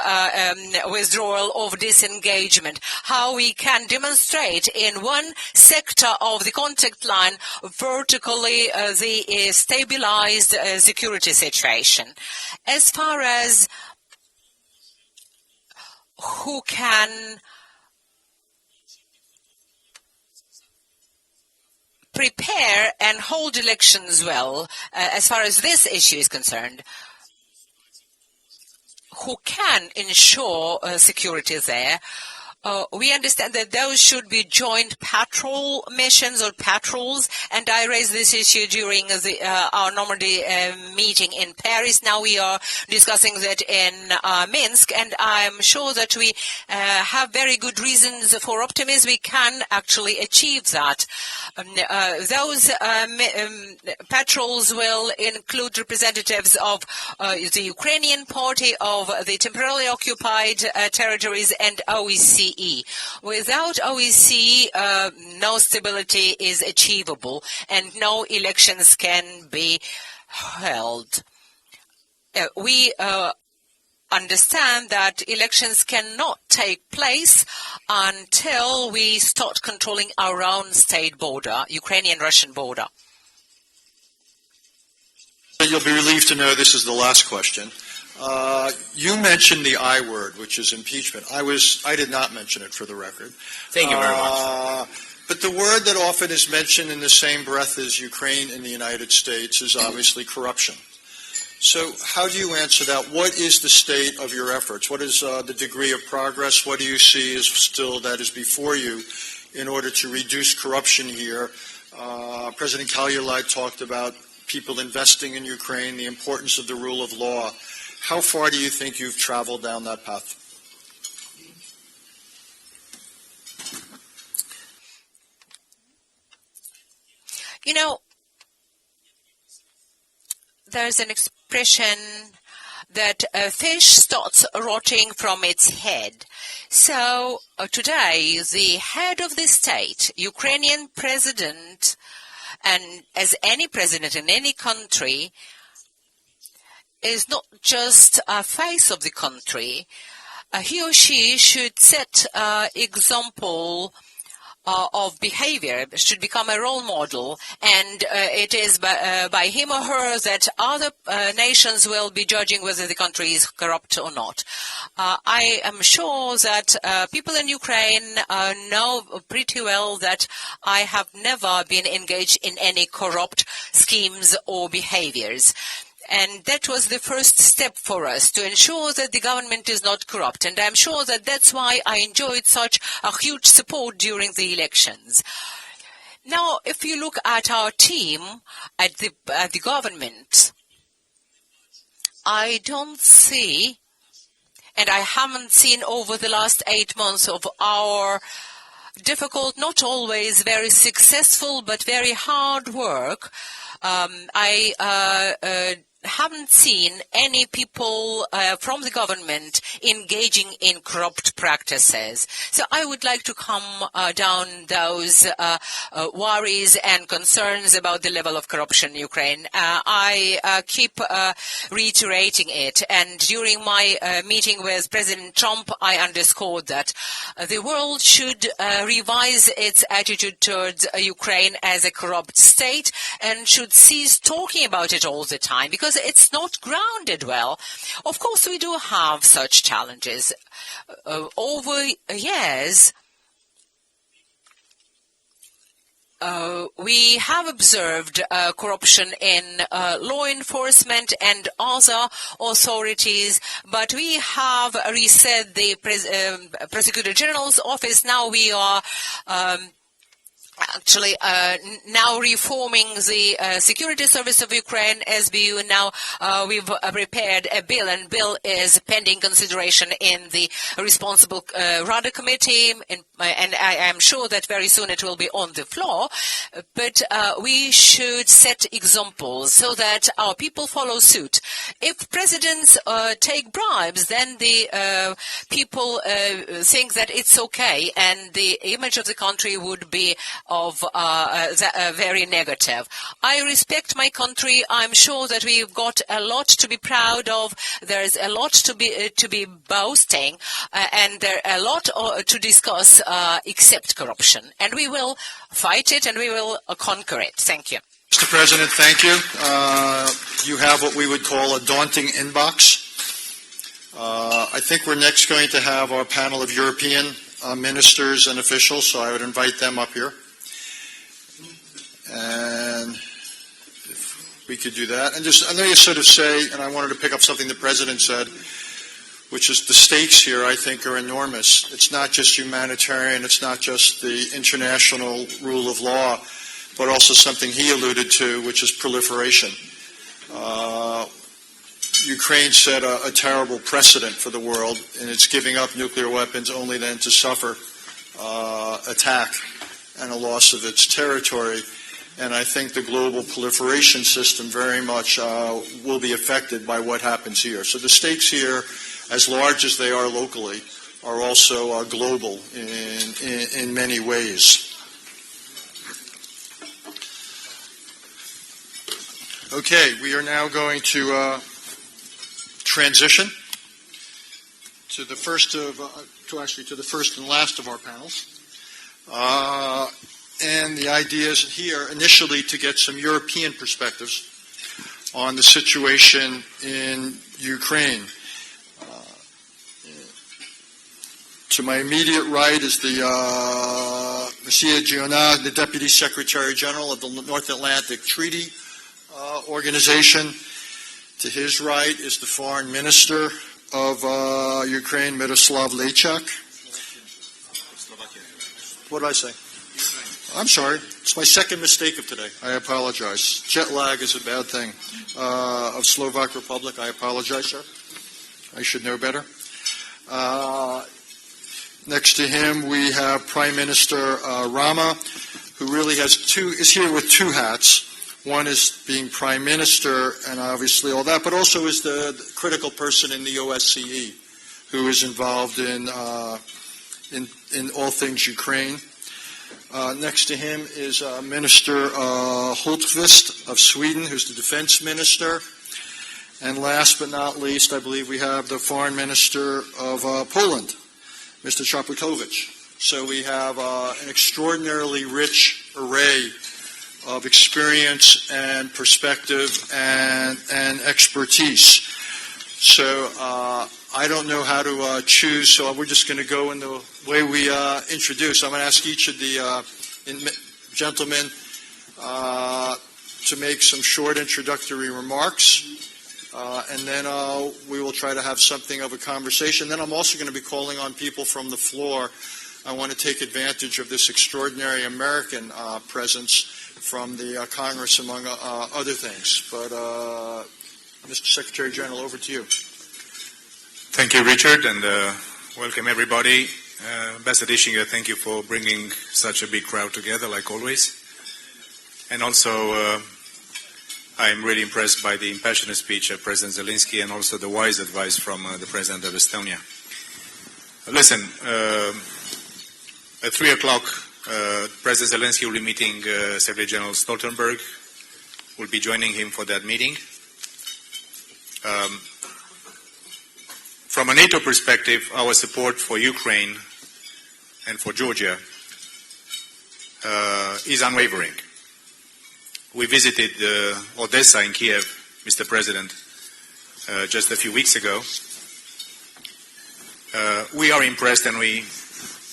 withdrawal, of disengagement. How we can demonstrate in one sector of the contact line vertically the stabilized security situation. As far as who can prepare and hold elections well, as far as this issue is concerned, who can ensure security there, we understand that those should be joint patrol missions or patrols, and I raised this issue during our Normandy meeting in Paris. Now we are discussing that in Minsk, and I'm sure that we have very good reasons for optimism. We can actually achieve that. Those patrols will include representatives of the Ukrainian party, of the temporarily occupied territories, and OSCE. Without OSCE, no stability is achievable and no elections can be held. We understand that elections cannot take place until we start controlling our own state border, Ukrainian-Russian border. You'll be relieved to know this is the last question. You mentioned the I word, which is impeachment. I did not mention it, for the record. Thank you very much. But the word that often is mentioned in the same breath as Ukraine in the United States is obviously corruption. So how do you answer that? What is the state of your efforts? What is the degree of progress? What do you see is still that is before you in order to reduce corruption here? President Kaljulaid talked about people investing in Ukraine, the importance of the rule of law. How far do you think you've traveled down that path? You know, there's an expression that a fish starts rotting from its head. So today, the head of the state, Ukrainian president, and as any president in any country, is not just a face of the country. He or she should set example of behavior, should become a role model, and it is by him or her that other nations will be judging whether the country is corrupt or not. I am sure that people in Ukraine know pretty well that I have never been engaged in any corrupt schemes or behaviors. And that was the first step for us, to ensure that the government is not corrupt. And I'm sure that that's why I enjoyed such a huge support during the elections. Now, if you look at our team, at the government, I don't see, and I haven't seen over the last 8 months of our difficult, not always very successful, but very hard work, I haven't seen any people from the government engaging in corrupt practices. So I would like to come down those worries and concerns about the level of corruption in Ukraine. I keep reiterating it, and during my meeting with President Trump, I underscored that the world should revise its attitude towards Ukraine as a corrupt state and should cease talking about it all the time, because it's not grounded well. Of course, we do have such challenges. Over years, we have observed corruption in law enforcement and other authorities, but we have reset the Prosecutor General's office. Now we are actually now reforming the Security Service of Ukraine, SBU. Now we've prepared a bill, and bill is pending consideration in the responsible Rada committee, and I am sure that very soon it will be on the floor. But we should set examples so that our people follow suit. If presidents take bribes, then the people think that it's okay, and the image of the country would be of very negative. I respect my country. I'm sure that we've got a lot to be proud of. There's a lot to be boasting, and there are a lot to discuss except corruption. And we will fight it, and we will conquer it. Thank you. Mr. President, thank you. You have what we would call a daunting inbox. I think we're next going to have our panel of European ministers and officials, so I would invite them up here. And if we could do that. And just, let me sort of say, and I wanted to pick up something the President said, which is the stakes here, I think, are enormous. It's not just humanitarian, it's not just the international rule of law, but also something he alluded to, which is proliferation. Ukraine set a terrible precedent for the world, and it's giving up nuclear weapons only then to suffer attack and a loss of its territory. And I think the global proliferation system very much will be affected by what happens here. So the stakes here, as large as they are locally, are also global in many ways. Okay, we are now going to transition to the first of, to the first and last of our panels. And the idea is here initially to get some European perspectives on the situation in Ukraine. To my immediate right is the Monsieur Gionat, the Deputy Secretary General of the North Atlantic Treaty Organization. To his right is the Foreign Minister of Ukraine, Miroslav Lechak. What did I say? I'm sorry. It's my second mistake of today. I apologize. Jet lag is a bad thing. Of Slovak Republic, I apologize, sir. I should know better. Next to him, we have Prime Minister Rama, who really is here with two hats. One is being Prime Minister and obviously all that, but also is the critical person in the OSCE, who is involved in all things Ukraine. Next to him is Minister Hultqvist of Sweden, who's the Defense Minister. And last but not least, I believe we have the Foreign Minister of Poland, Mr. Czaputowicz. So we have an extraordinarily rich array of experience and perspective and expertise. So I don't know how to choose, so we're just going to go in the way we introduce. I'm going to ask each of the gentlemen to make some short introductory remarks, and then we will try to have something of a conversation. Then I'm also going to be calling on people from the floor. I want to take advantage of this extraordinary American presence from the Congress, among other things. But, Mr. Secretary General, over to you. Thank you, Richard, and welcome everybody. Ambassador Ischinger, thank you for bringing such a big crowd together, like always. And also, I'm really impressed by the impassioned speech of President Zelensky and also the wise advice from the President of Estonia. Listen, at 3 o'clock, President Zelensky will be meeting Secretary General Stoltenberg. We'll be joining him for that meeting. From a NATO perspective, our support for Ukraine and for Georgia is unwavering. We visited Odessa in Kiev, Mr. President, just a few weeks ago. We are impressed, and we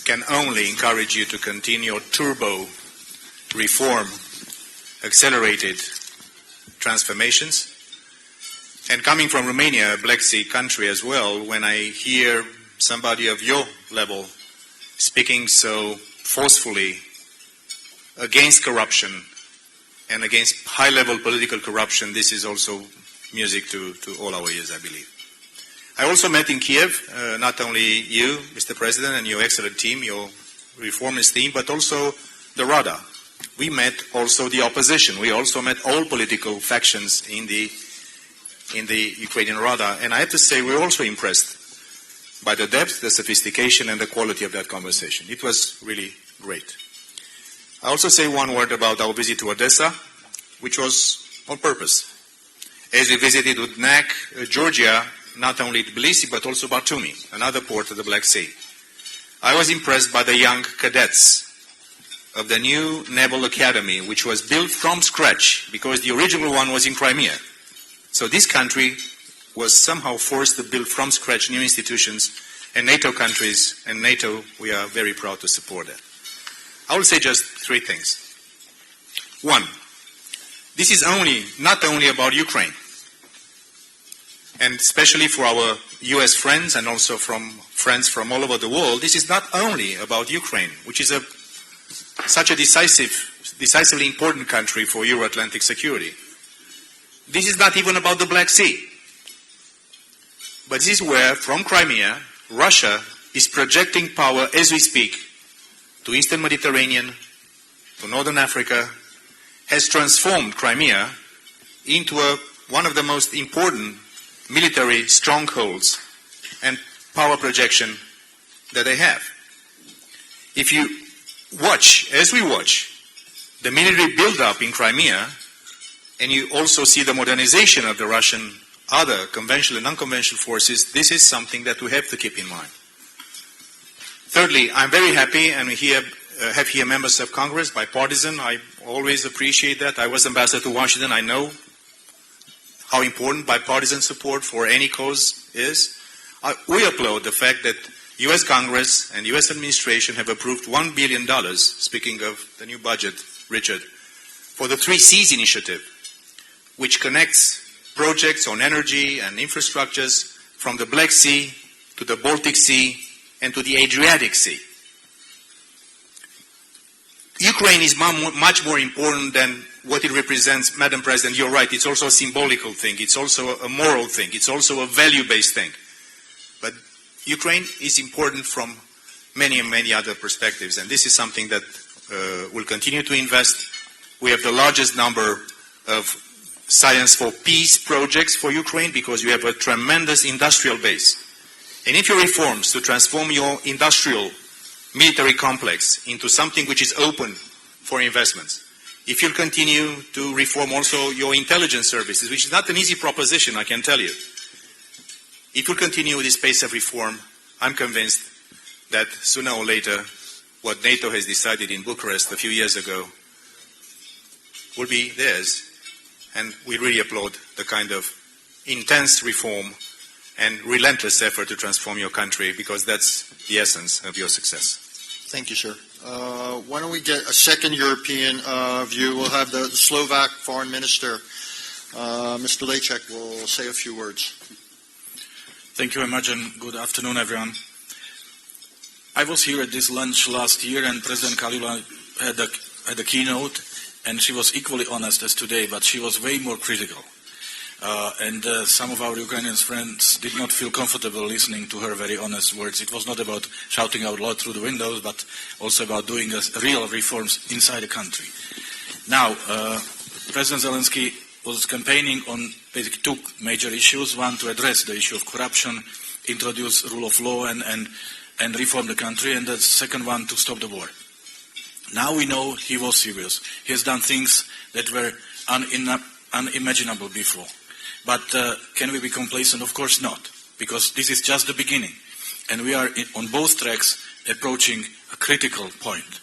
can only encourage you to continue your turbo reform, accelerated transformations. And coming from Romania, a Black Sea country as well, when I hear somebody of your level speaking so forcefully against corruption and against high-level political corruption, this is also music to all our ears, I believe. I also met in Kiev, not only you, Mr. President, and your excellent team, your reformist team, but also the Rada. We met also the opposition. We also met all political factions in the Ukrainian Rada. And I have to say, we're also impressed by the depth, the sophistication, and the quality of that conversation. It was really great. I also say one word about our visit to Odessa, which was on purpose. As we visited Udnak, Georgia, not only Tbilisi, but also Batumi, another port of the Black Sea. I was impressed by the young cadets of the new Naval Academy, which was built from scratch, because the original one was in Crimea. So this country was somehow forced to build from scratch new institutions, and NATO countries, and NATO, we are very proud to support that. I will say just three things. One, this is not only about Ukraine, and especially for our U.S. friends and also from friends from all over the world, this is not only about Ukraine, which is such a decisively important country for Euro-Atlantic security. This is not even about the Black Sea. But this is where, from Crimea, Russia is projecting power as we speak to Eastern Mediterranean, to Northern Africa, has transformed Crimea into one of the most important military strongholds and power projection that they have. If you watch, as we watch, the military build-up in Crimea, and you also see the modernization of the Russian other conventional and unconventional forces, this is something that we have to keep in mind. Thirdly, I'm very happy, and we have here members of Congress, bipartisan. I always appreciate that. I was ambassador to Washington. I know how important bipartisan support for any cause is. We applaud the fact that U.S. Congress and U.S. administration have approved $1 billion, speaking of the new budget, Richard, for the 3 Cs initiative, which connects projects on energy and infrastructures from the Black Sea to the Baltic Sea and to the Adriatic Sea. Ukraine is much more important than what it represents. Madam President, you're right, it's also a symbolical thing, it's also a moral thing, it's also a value-based thing. But Ukraine is important from many and many other perspectives, and this is something that we'll continue to invest. We have the largest number of Science for Peace projects for Ukraine because you have a tremendous industrial base. And if your reforms to transform your industrial military complex into something which is open for investments, if you'll continue to reform also your intelligence services, which is not an easy proposition, I can tell you, if you'll continue with this pace of reform, I'm convinced that sooner or later, what NATO has decided in Bucharest a few years ago will be theirs. And we really applaud the kind of intense reform and relentless effort to transform your country, because that's the essence of your success. Thank you, sir. Why don't we get a second European view? We'll have the Slovak Foreign Minister, Mr. Lejčák, will say a few words. Thank you very much, and good afternoon, everyone. I was here at this lunch last year, and President Kalila had a keynote, and she was equally honest as today, but she was way more critical. And some of our Ukrainian friends did not feel comfortable listening to her very honest words. It was not about shouting out loud through the windows, but also about doing real reforms inside the country. Now, President Zelensky was campaigning on basically two major issues. One, to address the issue of corruption, introduce rule of law, and reform the country, and the second one, to stop the war. Now we know he was serious. He has done things that were unimaginable before. But can we be complacent? Of course not, because this is just the beginning. And we are on both tracks approaching a critical point.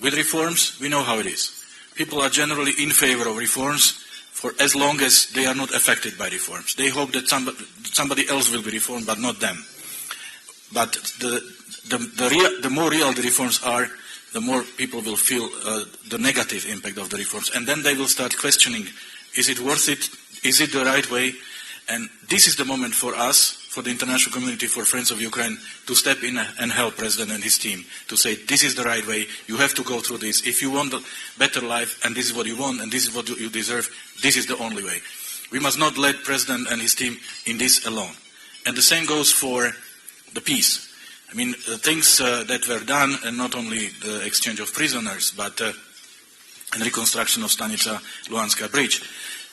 With reforms, we know how it is. People are generally in favor of reforms for as long as they are not affected by reforms. They hope that somebody else will be reformed, but not them. But the more real the reforms are, the more people will feel the negative impact of the reforms. And then they will start questioning, is it worth it? Is it the right way? And this is the moment for us, for the international community, for Friends of Ukraine, to step in and help President and his team, to say, this is the right way, you have to go through this. If you want a better life, and this is what you want, and this is what you deserve, this is the only way. We must not let President and his team in this alone. And the same goes for the peace. I mean, the things that were done, and not only the exchange of prisoners, but and reconstruction of Stanica Luhanska Bridge,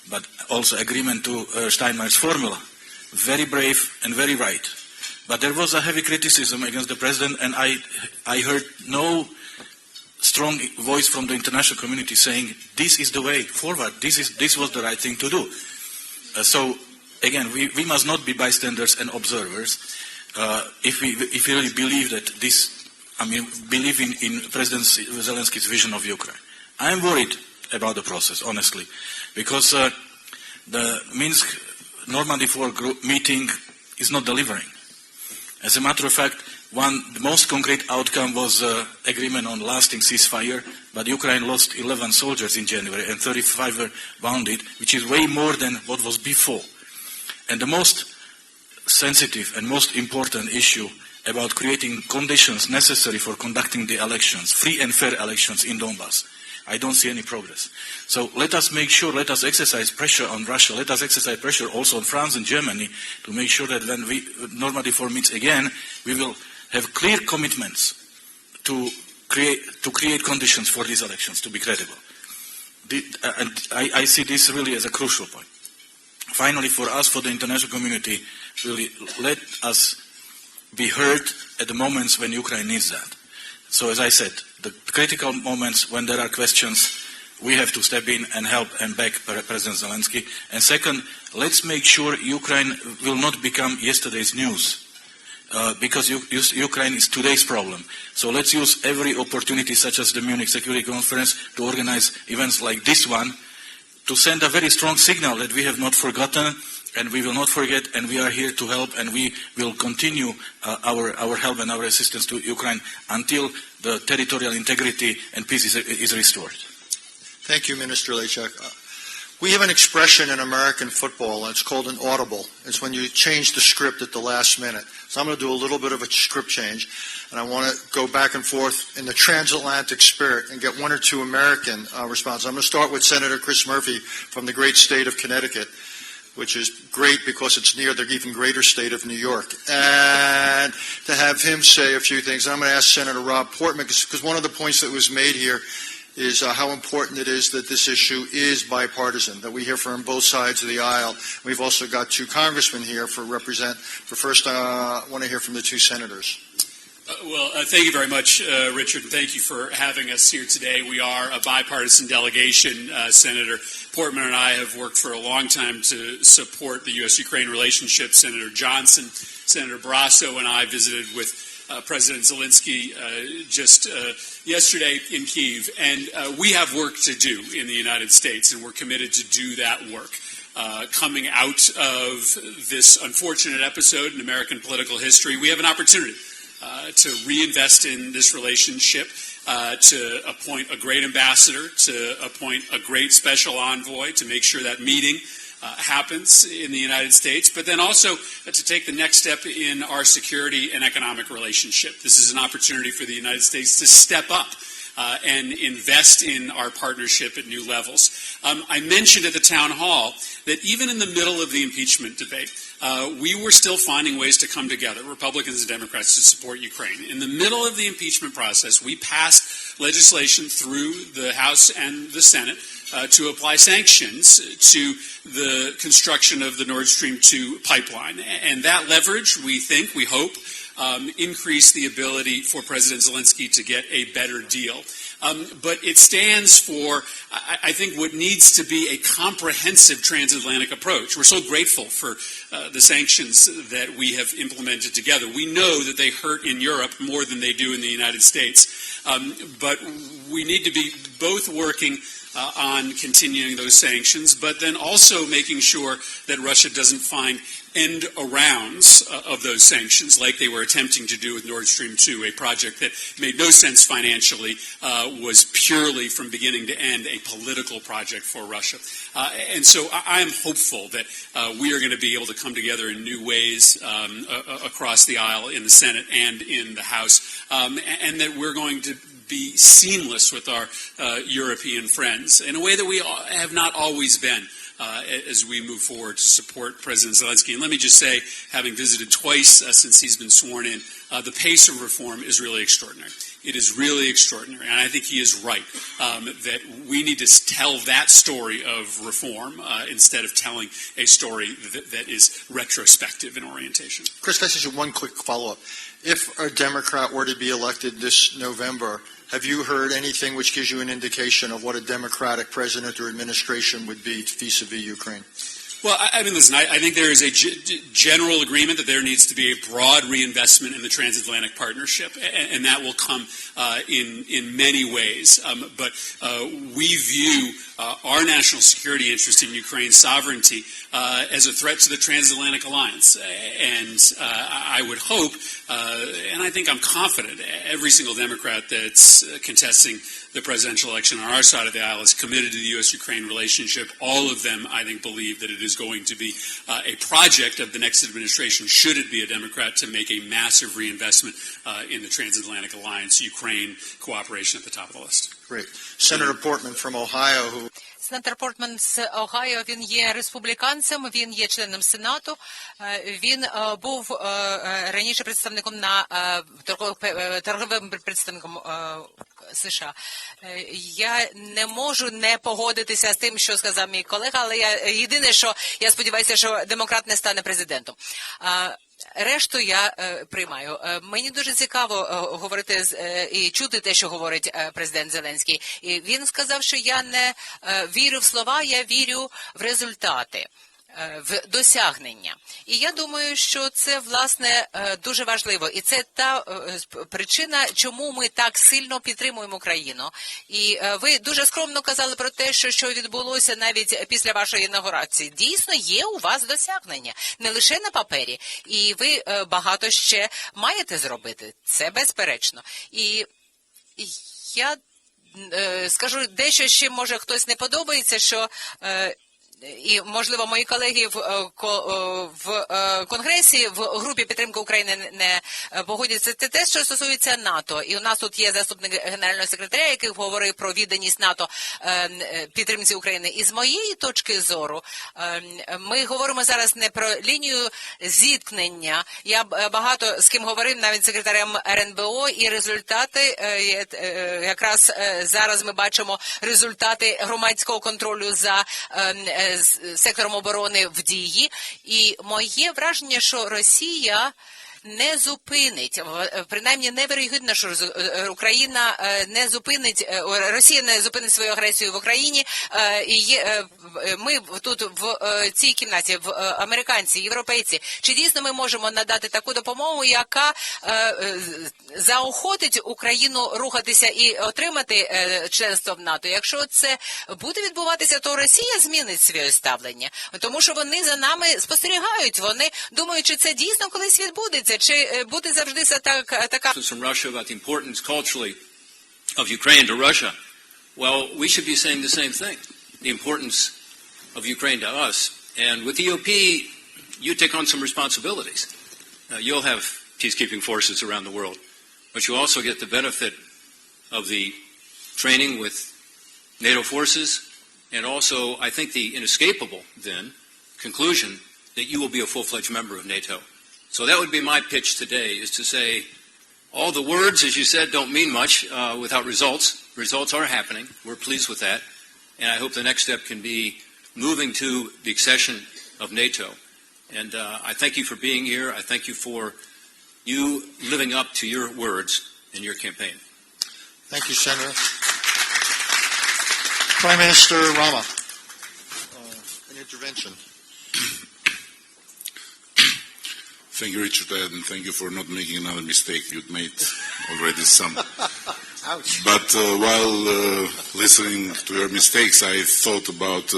but also agreement to Steinmeier's formula. Very brave and very right. But there was a heavy criticism against the president, and I heard no strong voice from the international community saying, this is the way forward, this was the right thing to do. So, again, we must not be bystanders and observers. If we really believe that believe in President Zelensky's vision of Ukraine. I am worried about the process, honestly, because the Minsk Normandy 4 group meeting is not delivering. As a matter of fact, the most concrete outcome was agreement on lasting ceasefire, but Ukraine lost 11 soldiers in January and 35 were wounded, which is way more than what was before. And the most sensitive and most important issue about creating conditions necessary for conducting the elections, free and fair elections in Donbass, I don't see any progress. So let us make sure, let us exercise pressure on Russia, let us exercise pressure also on France and Germany to make sure that when Normandy 4 meets again, we will have clear commitments to create conditions for these elections to be credible. And I see this really as a crucial point. Finally, for us, for the international community, really let us be heard at the moments when Ukraine needs that. So as I said, the critical moments when there are questions, we have to step in and help and back President Zelensky. And second, let's make sure Ukraine will not become yesterday's news, because Ukraine is today's problem. So let's use every opportunity, such as the Munich Security Conference, to organize events like this one, to send a very strong signal that we have not forgotten, and we will not forget, and we are here to help, and we will continue our help and our assistance to Ukraine until the territorial integrity and peace is restored. Thank you, Minister Lejčák. We have an expression in American football, and it's called an audible. It's when you change the script at the last minute. So I'm going to do a little bit of a script change, and I want to go back and forth in the transatlantic spirit and get one or two American responses. I'm going to start with Senator Chris Murphy from the great state of Connecticut, which is great because it's near the even greater state of New York. And to have him say a few things, I'm going to ask Senator Rob Portman, because one of the points that was made here is how important it is that this issue is bipartisan, that we hear from both sides of the aisle. We've also got two congressmen here for first, I want to hear from the two senators. Thank you very much, Richard. Thank you for having us here today. We are a bipartisan delegation. Senator Portman and I have worked for a long time to support the U.S.-Ukraine relationship. Senator Johnson, Senator Barrasso, and I visited with President Zelensky just yesterday in Kyiv. And we have work to do in the United States, and we're committed to do that work. Coming out of this unfortunate episode in American political history, we have an opportunity to reinvest in this relationship, to appoint a great ambassador, to appoint a great special envoy, to make sure that meeting happens in the United States, but then also to take the next step in our security and economic relationship. This is an opportunity for the United States to step up and invest in our partnership at new levels. I mentioned at the town hall that even in the middle of the impeachment debate, we were still finding ways to come together, Republicans and Democrats, to support Ukraine. In the middle of the impeachment process, we passed legislation through the House and the Senate to apply sanctions to the construction of the Nord Stream 2 pipeline. And that leverage, we think, we hope, increase the ability for President Zelensky to get a better deal. But it stands for, I think, what needs to be a comprehensive transatlantic approach. We're so grateful for the sanctions that we have implemented together. We know that they hurt in Europe more than they do in the United States. But we need to be both working on continuing those sanctions, but then also making sure that Russia doesn't find end arounds of those sanctions like they were attempting to do with Nord Stream 2, a project that made no sense financially, was purely from beginning to end a political project for Russia. And so I am hopeful that we are going to be able to come together in new ways across the aisle in the Senate and in the House, and that we're going to be seamless with our European friends in a way that we have not always been as we move forward to support President Zelensky. And let me just say, having visited twice since he's been sworn in, the pace of reform is really extraordinary. It is really extraordinary, and I think he is right, that we need to tell that story of reform instead of telling a story that is retrospective in orientation. Chris, can I ask you one quick follow-up? If a Democrat were to be elected this November, have you heard anything which gives you an indication of what a Democratic president or administration would be vis-a-vis Ukraine? Well, I mean, listen, I think there is a general agreement that there needs to be a broad reinvestment in the transatlantic partnership, and that will come in many ways. But we view our national security interest in Ukraine's sovereignty as a threat to the transatlantic alliance. And I would hope, and I think I'm confident, every single Democrat that's contesting the presidential election on our side of the aisle is committed to the U.S.-Ukraine relationship. All of them, I think, believe that it is going to be a project of the next administration, should it be a Democrat, to make a massive reinvestment in the transatlantic alliance, Ukraine cooperation at the top of the list. Great. Senator Portman from Ohio, who... Сенатор Портман з Огайо, він є республіканцем, він є членом Сенату, він був раніше представником торговим представником США. Я не можу не погодитися з тим, що сказав мій колега, але єдине, що я сподіваюся, що демократ не стане президентом. Решту я приймаю. Мені дуже цікаво говорити і чути те, що говорить президент Зеленський. І він сказав, що я не вірю в слова, я вірю в результати, в досягнення. І я думаю, що це, власне, дуже важливо. І це та причина, чому ми так сильно підтримуємо Україну. І ви дуже скромно казали про те, що відбулося навіть після вашої інаугурації. Дійсно, є у вас досягнення. Не лише на папері. І ви багато ще маєте зробити. Це безперечно. І я скажу дещо, що може хтось не подобається, що і, можливо, мої колеги в Конгресі, в групі підтримки України не погодяться. Це те, що стосується НАТО. І у нас тут є заступник генерального секретаря, який говорив про відданість НАТО підтримці України. І з моєї точки зору, ми говоримо зараз не про лінію зіткнення. Я багато з ким говорив, навіть з секретарем РНБО, і результати, якраз зараз ми бачимо результати громадського контролю за сектором оборони в дії. І моє враження, що Росія не зупинить, принаймні невірогідно, що Україна не зупинить, Росія не зупинить свою агресію в Україні. І ми тут в цій кімнаті, в американці, європейці, чи дійсно ми можемо надати таку допомогу, яка заохотить Україну рухатися і отримати членство в НАТО? Якщо це буде відбуватися, то Росія змінить своє ставлення, тому що вони за нами спостерігають, вони думають, чи це дійсно колись відбудеться, чи буде завжди така... From Russia about the importance culturally of Ukraine to Russia. Well, we should be saying the same thing, the importance of Ukraine to us. And with EOP, you take on some responsibilities. You'll have peacekeeping forces around the world, but you also get the benefit of the training with NATO forces, and also, I think, the inescapable, then, conclusion that you will be a full-fledged member of NATO. So that would be my pitch today, is to say all the words, as you said, don't mean much without results. Results are happening. We're pleased with that. And I hope the next step can be moving to the accession of NATO. And I thank you for being here. I thank you for you living up to your words in your campaign. Thank you, Senator. Prime Minister Rama, an intervention. Thank you, Richard, and thank you for not making another mistake. You'd made already some. Ouch. But while listening to your mistakes, I thought about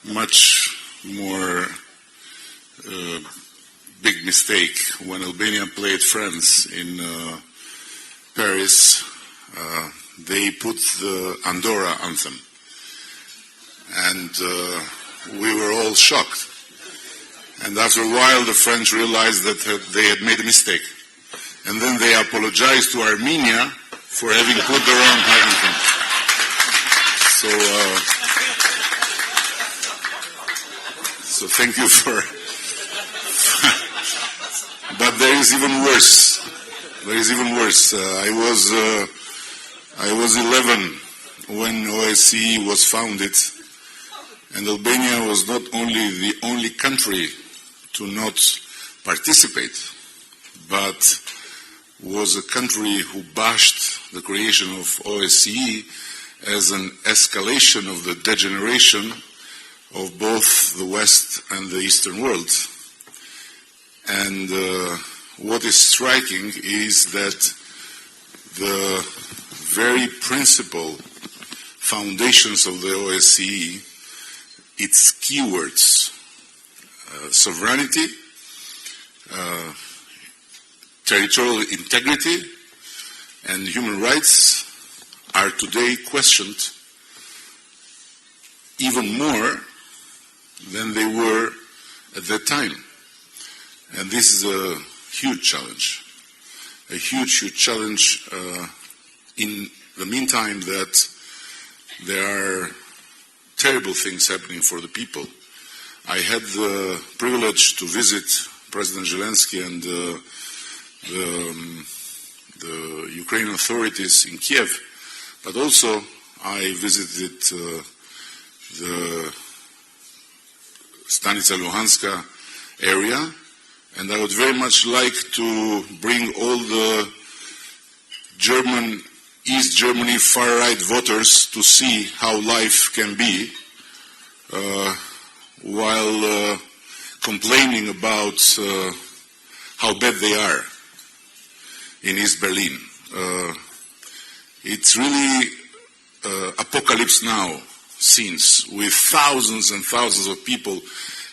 much more big mistake when Albania played France in Paris. They put the Andorra anthem, and we were all shocked. And after a while, the French realized that they had made a mistake. And then they apologized to Armenia for having put the wrong anthem. So thank you for... But there is even worse. There is even worse. I was 11 when OSCE was founded. And Albania was not only the only country to not participate, but was a country who bashed the creation of OSCE as an escalation of the degeneration of both the West and the Eastern world. And what is striking is that the very principal foundations of the OSCE, its keywords, sovereignty, territorial integrity, and human rights, are today questioned even more than they were at that time. And this is a huge challenge. A huge, huge challenge in the meantime that there are terrible things happening for the people. I had the privilege to visit President Zelensky and the Ukrainian authorities in Kiev, but also I visited the Stanica Luhanska area, and I would very much like to bring all the East Germany far-right voters to see how life can be while complaining about how bad they are in East Berlin. It's really apocalypse now scenes, with thousands and thousands of people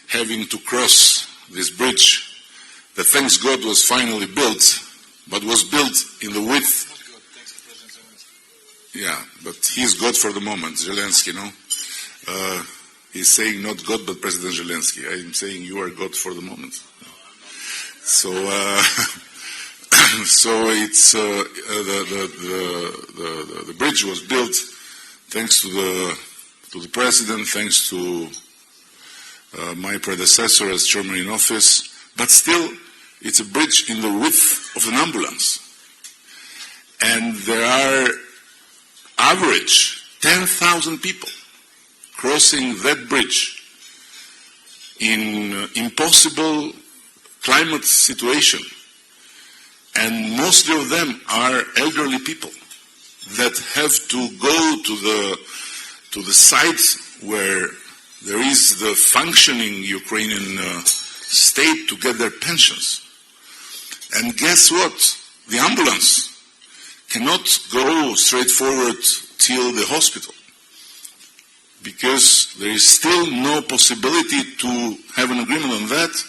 having to cross this bridge that, thanks God, was finally built, but was built in the width. Yeah, but he's God for the moment, Zelensky, no? is saying not God but President Zelensky. I am saying you are God for the moment. So, so it's the bridge was built thanks to the president, thanks to my predecessor as chairman in office, but still it's a bridge in the width of an ambulance. And there are average 10,000 people crossing that bridge in impossible climate situation. And mostly of them are elderly people that have to go to the site where there is the functioning Ukrainian state to get their pensions. And guess what? The ambulance cannot go straight forward till the hospital because there is still no possibility to have an agreement on that,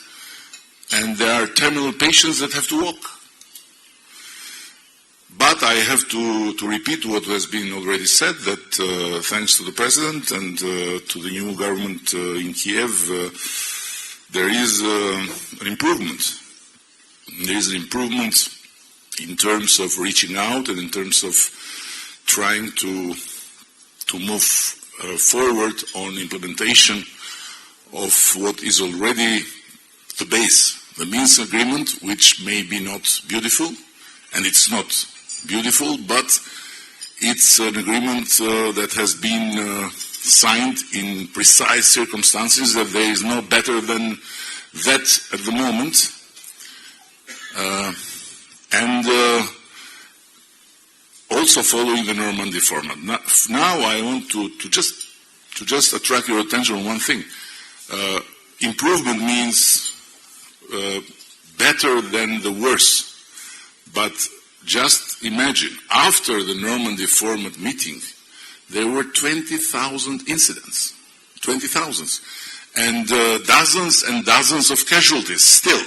and there are terminal patients that have to walk. But I have to repeat what has been already said, that thanks to the President and to the new government in Kiev, there is an improvement. There is an improvement in terms of reaching out and in terms of trying to move forward on implementation of what is already the base, the Minsk agreement, which may be not beautiful, and it's not beautiful, but it's an agreement that has been signed in precise circumstances, that there is no better than that at the moment. And also following the Normandy format. Now I want to just attract your attention on one thing. Improvement means better than the worst. But just imagine, after the Normandy format meeting, there were 20,000 incidents. 20,000. And dozens and dozens of casualties still.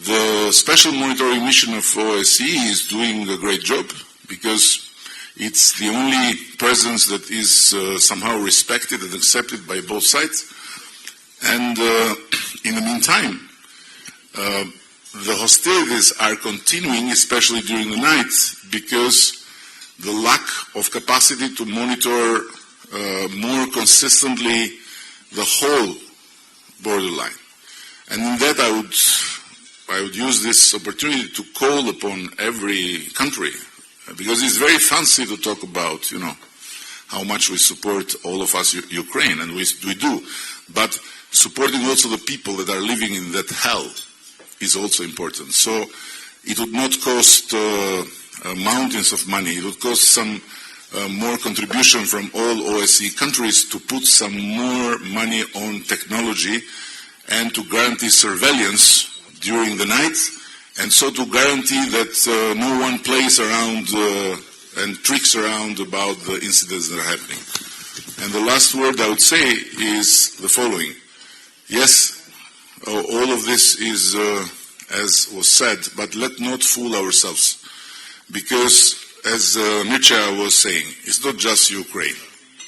The special monitoring mission of OSCE is doing a great job because it's the only presence that is somehow respected and accepted by both sides. And in the meantime, the hostilities are continuing, especially during the night, because the lack of capacity to monitor more consistently the whole borderline. And in that I would use this opportunity to call upon every country, because it's very fancy to talk about, how much we support, all of us, Ukraine, and we do. But supporting also the people that are living in that hell is also important. So it would not cost mountains of money. It would cost some more contribution from all OSCE countries to put some more money on technology and to guarantee surveillance during the night, and so to guarantee that no one plays around and tricks around about the incidents that are happening. And the last word I would say is the following. Yes, all of this is, as was said, but let not fool ourselves. Because, as Mircea was saying, it's not just Ukraine.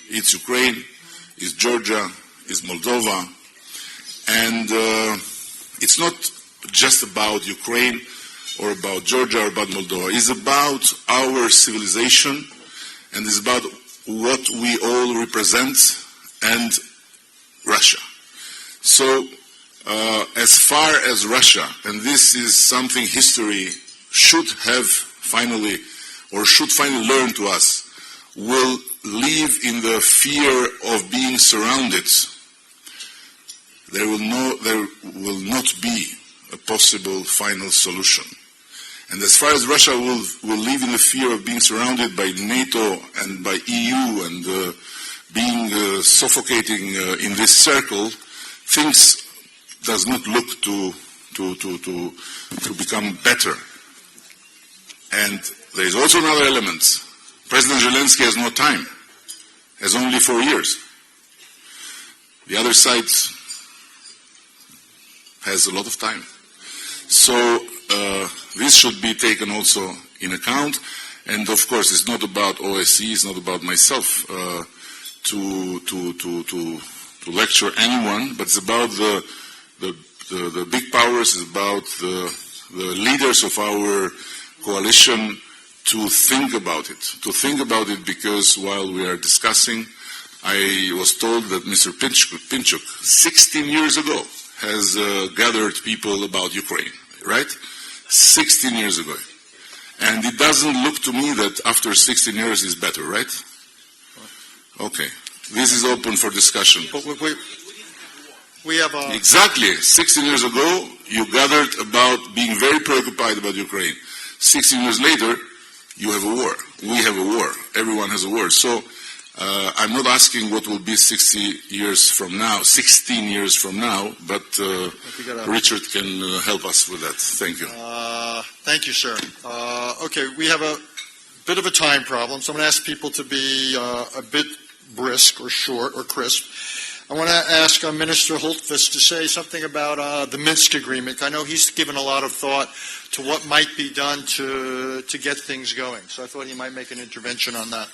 It's Ukraine, it's Georgia, it's Moldova, and it's not just about Ukraine or about Georgia or about Moldova. It's about our civilization, and it's about what we all represent, and Russia. So, as far as Russia, and this is something history should finally learn to us, will live in the fear of being surrounded, there will not be a possible final solution. And as far as Russia will live in the fear of being surrounded by NATO and by EU and being suffocating in this circle, things does not look to become better. And there is also another element. President Zelensky has no time, has only 4 years. The other side has a lot of time. So this should be taken also in account. And of course, it's not about OSCE, it's not about myself. to lecture anyone, but it's about the big powers, it's about the leaders of our coalition to think about it, because while we are discussing, I was told that Mr. Pinchuk 16 years ago has gathered people about Ukraine, right? 16 years ago. And it doesn't look to me that after 16 years is better, right? Okay. This is open for discussion. But we have Exactly. 16 years ago, you gathered about being very preoccupied about Ukraine. 16 years later, you have a war. We have a war. Everyone has a war. So I'm not asking what will be 16 years from now, but Richard can help us with that. Thank you. Thank you, sir. Okay, we have a bit of a time problem, so I'm going to ask people to be a bit brisk or short or crisp. I want to ask Minister Hultqvist to say something about the Minsk agreement. I know he's given a lot of thought to what might be done to get things going, so I thought he might make an intervention on that.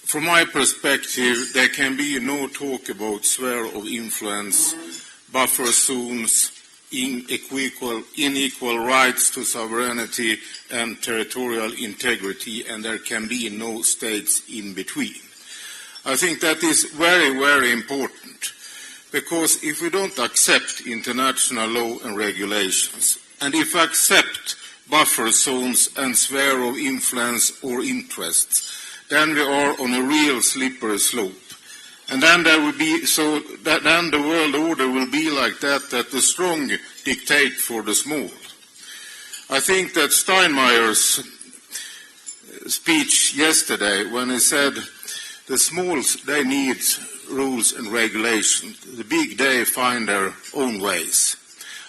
From my perspective, there can be no talk about sphere of influence, buffer zones, unequal rights to sovereignty and territorial integrity, and there can be no states in between. I think that is very, very important, because if we don't accept international law and regulations, and if we accept buffer zones and sphere of influence or interests, then we are on a real slippery slope. And then there will be then the world order will be like that the strong dictate for the small. I think that Steinmeier's speech yesterday, when he said the smalls, they need rules and regulations, the big, they find their own ways.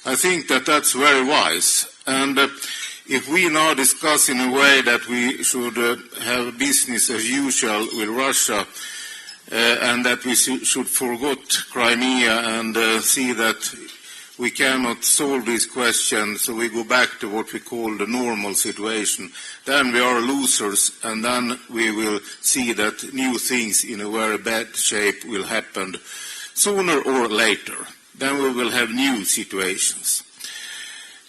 I think that that's very wise. And if we now discuss in a way that we should have business as usual with Russia, and that we should forget Crimea and see that we cannot solve this question, so we go back to what we call the normal situation, then we are losers, and then we will see that new things in a very bad shape will happen sooner or later. Then we will have new situations.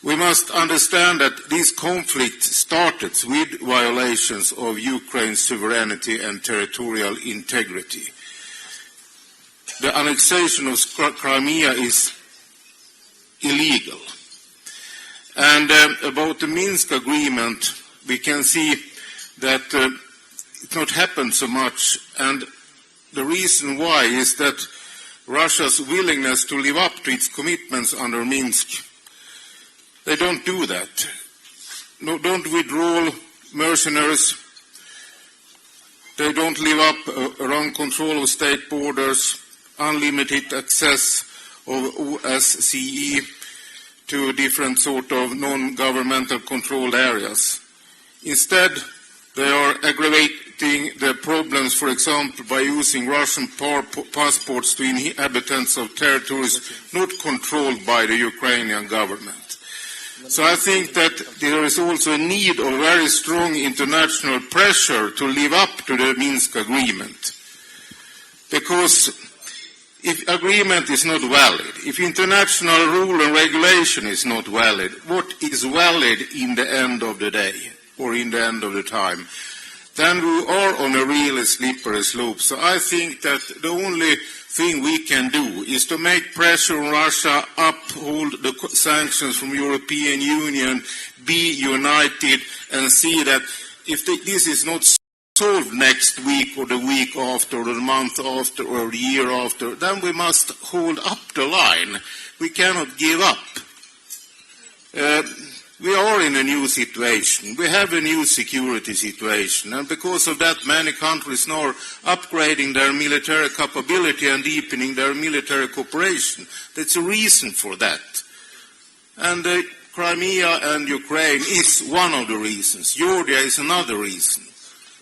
We must understand that this conflict started with violations of Ukraine's sovereignty and territorial integrity. The annexation of Crimea is illegal. And about the Minsk agreement, we can see that it's not happened so much. And the reason why is that Russia's willingness to live up to its commitments under Minsk, they don't do that. No, don't withdraw mercenaries. They don't live up around control of state borders, unlimited access of OSCE to different sort of non-governmental controlled areas. Instead, they are aggravating the problems, for example, by using Russian passports to inhabitants of territories not controlled by the Ukrainian government. So I think that there is also a need of very strong international pressure to live up to the Minsk agreement. Because if agreement is not valid, if international rule and regulation is not valid, what is valid in the end of the day or in the end of the time? Then we are on a really slippery slope. So I think that the only thing we can do is to make pressure on Russia, uphold the sanctions from European Union, be united, and see that if this is not solved next week or the week after or the month after or the year after, then we must hold up the line. We cannot give up. We are in a new situation. We have a new security situation, and because of that, many countries now are upgrading their military capability and deepening their military cooperation. That's a reason for that. And Crimea and Ukraine is one of the reasons. Georgia is another reason.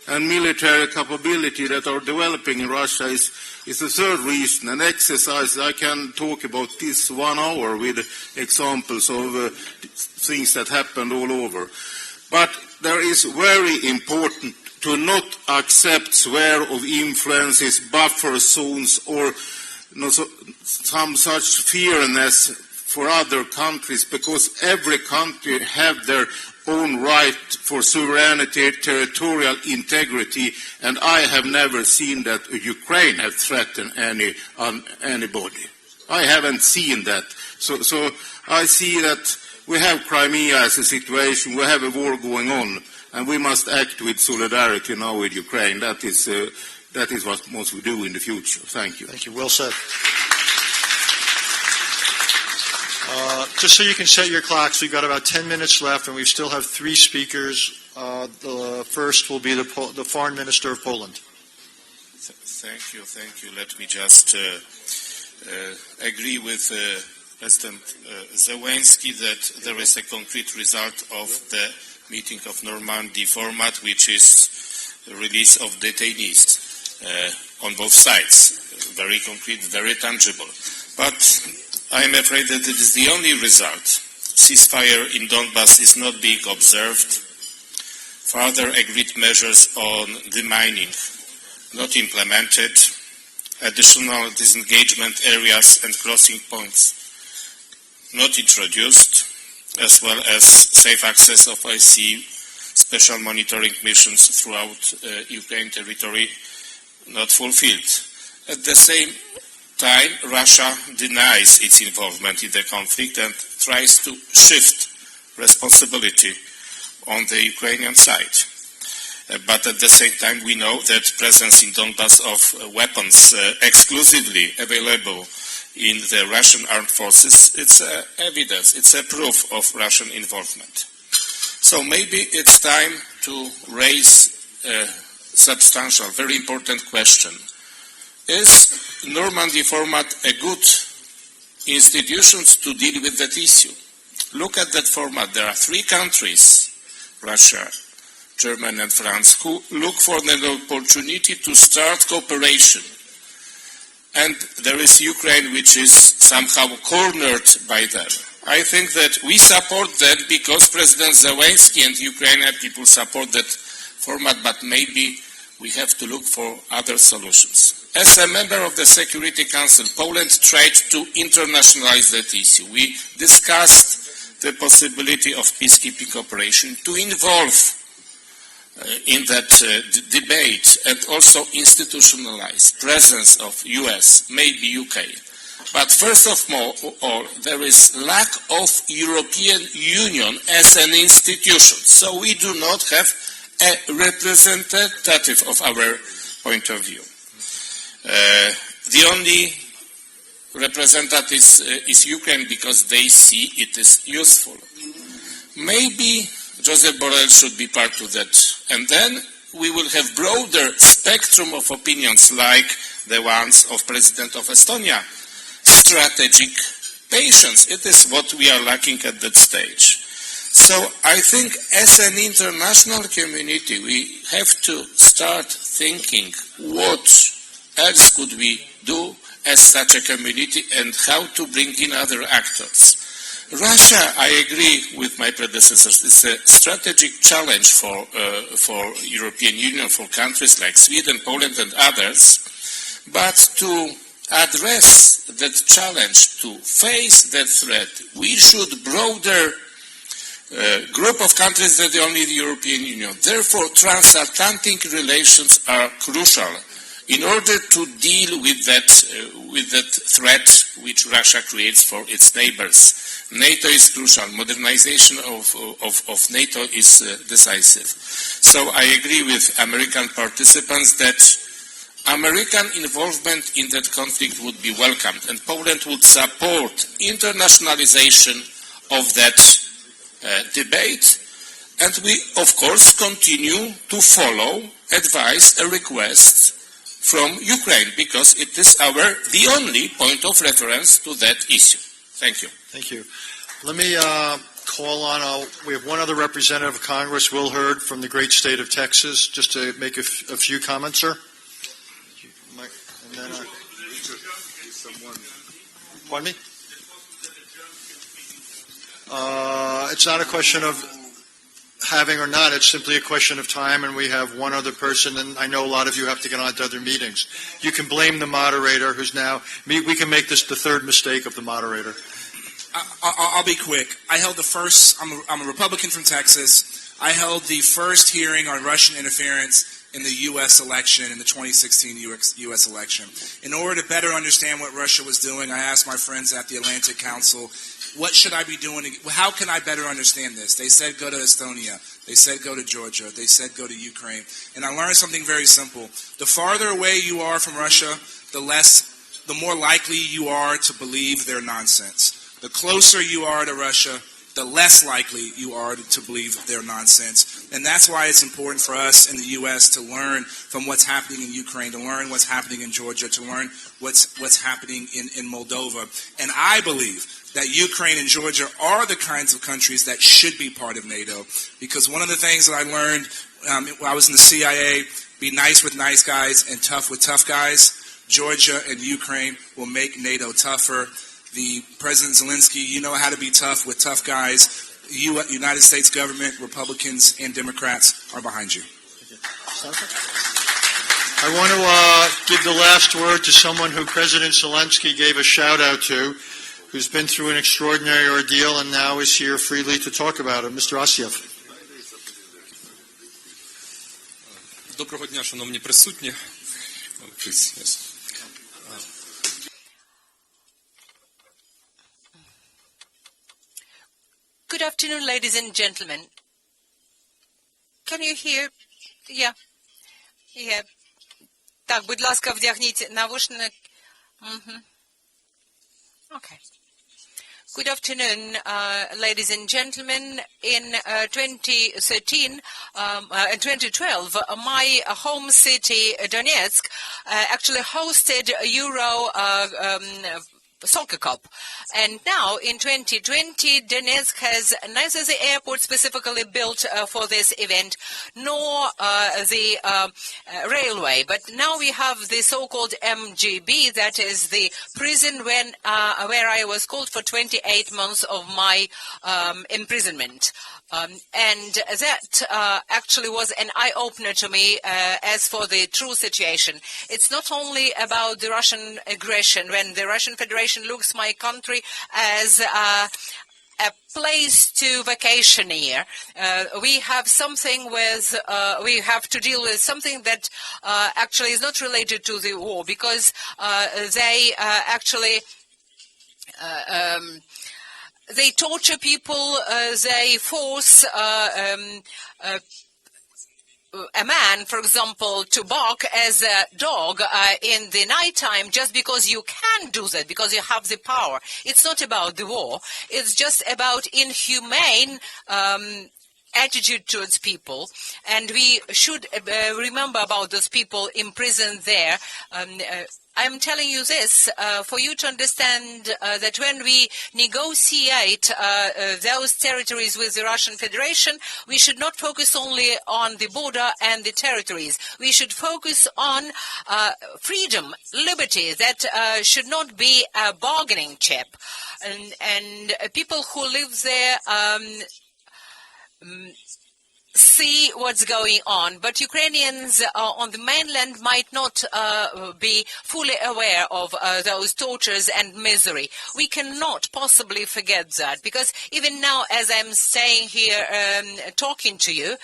And military capability that are developing in Russia is the third reason. And exercise, I can talk about this 1 hour with examples of things that happened all over. But there is very important to not accept sphere of influences, buffer zones, or some such fearness for other countries, because every country have their own right for sovereignty, territorial integrity, and I have never seen that Ukraine has threatened anybody. I haven't seen that. So I see that we have Crimea as a situation, we have a war going on, and we must act with solidarity now with Ukraine. That is what we must do in the future. Thank you. Thank you. Well said. Just so you can set your clocks, we've got about 10 minutes left, and we still have 3 speakers. The first will be the Foreign Minister of Poland. Thank you. Let me just agree with President Zelensky that there is a concrete result of the meeting of Normandy format, which is the release of detainees on both sides. Very concrete, very tangible. But I'm afraid that it is the only result. Ceasefire in Donbas is not being observed. Further agreed measures on demining not implemented. Additional disengagement areas and crossing points not introduced, as well as safe access of IC special monitoring missions throughout Ukraine territory not fulfilled. At the same time, Russia denies its involvement in the conflict and tries to shift responsibility on the Ukrainian side. But at the same time, we know that presence in Donbas of weapons exclusively available in the Russian armed forces, it's evidence, it's a proof of Russian involvement. So maybe it's time to raise a substantial, very important question. Is Normandy format a good institution to deal with that issue? Look at that format. There are 3 countries, Russia, Germany and France, who look for an opportunity to start cooperation. And there is Ukraine, which is somehow cornered by them. I think that we support that because President Zelensky and Ukrainian people support that format, but maybe we have to look for other solutions. As a member of the Security Council, Poland tried to internationalize that issue. We discussed the possibility of peacekeeping operation to involve in that debate and also institutionalize presence of US, maybe UK. But first of all, there is lack of European Union as an institution. So we do not have a representative of our point of view. The only representative is Ukraine because they see it is useful. Maybe Josep Borrell should be part of that. And then we will have broader spectrum of opinions like the ones of President of Estonia. Strategic patience. It is what we are lacking at that stage. So I think as an international community, we have to start thinking what else could we do as such a community and how to bring in other actors. Russia, I agree with my predecessors, is a strategic challenge for European Union, for countries like Sweden, Poland and others. But to address that challenge, to face that threat, we should broader group of countries than only the European Union. Therefore, transatlantic relations are crucial in order to deal with that threat which Russia creates for its neighbors. NATO is crucial. Modernization of NATO is decisive. So I agree with American participants that American involvement in that conflict would be welcomed, and Poland would support internationalization of that debate, and we, of course, continue to follow advice and requests from Ukraine, because it is the only point of reference to that issue. Thank you. Thank you. Let me call on, we have one other representative of Congress, Will Hurd, from the great state of Texas, just to make a few comments, sir. And then, pardon me? It's not a question of having or not, it's simply a question of time, and we have one other person, and I know a lot of you have to get on to other meetings. You can blame the moderator, who's now, we can make this the third mistake of the moderator. I'll be quick. I held the first, I'm a Republican from Texas. I held the first hearing on Russian interference in the U.S. election, in the 2016 U.S. election. In order to better understand what Russia was doing, I asked my friends at the Atlantic Council, what should I be doing? How can I better understand this? They said go to Estonia. They said go to Georgia. They said go to Ukraine. And I learned something very simple. The farther away you are from Russia, the more likely you are to believe their nonsense. The closer you are to Russia, the less likely you are to believe their nonsense. And that's why it's important for us in the U.S. to learn from what's happening in Ukraine, to learn what's happening in Georgia, to learn what's happening in Moldova. And I believe that Ukraine and Georgia are the kinds of countries that should be part of NATO. Because one of the things that I learned when I was in the CIA, be nice with nice guys and tough with tough guys. Georgia and Ukraine will make NATO tougher. The President Zelensky, you know how to be tough with tough guys. United States government, Republicans, and Democrats are behind you. I want to give the last word to someone who President Zelensky gave a shout out to, who's been through an extraordinary ordeal and now is here freely to talk about it. Mr. Asiev. Доброго дня, шановні присутні. Good afternoon, ladies and gentlemen. Can you hear? Yeah. Yeah. Так, будь ласка, вдягніть навушник. Okay. Good afternoon, ladies and gentlemen. In 2013, 2012, my home city, Donetsk, actually hosted a Euro Soccer Cup. And now, in 2020, Donetsk has neither the airport specifically built for this event, nor the railway. But now we have the so-called MGB, that is the prison where I was called for 28 months of my imprisonment. And that actually was an eye-opener to me as for the true situation. It's not only about the Russian aggression. When the Russian Federation looks my country as a place to vacation here, we have something with, we have to deal with something that actually is not related to the war, because they actually they torture people, they force a man, for example, to bark as a dog in the nighttime just because you can do that, because you have the power. It's not about the war. It's just about inhumane attitude towards people, and we should remember about those people imprisoned there. I'm telling you this for you to understand that when we negotiate those territories with the Russian Federation, we should not focus only on the border and the territories. We should focus on freedom, liberty. That should not be a bargaining chip. And people who live there see what's going on, but Ukrainians on the mainland might not be fully aware of those tortures and misery. We cannot possibly forget that, because even now, as I'm staying here talking to you,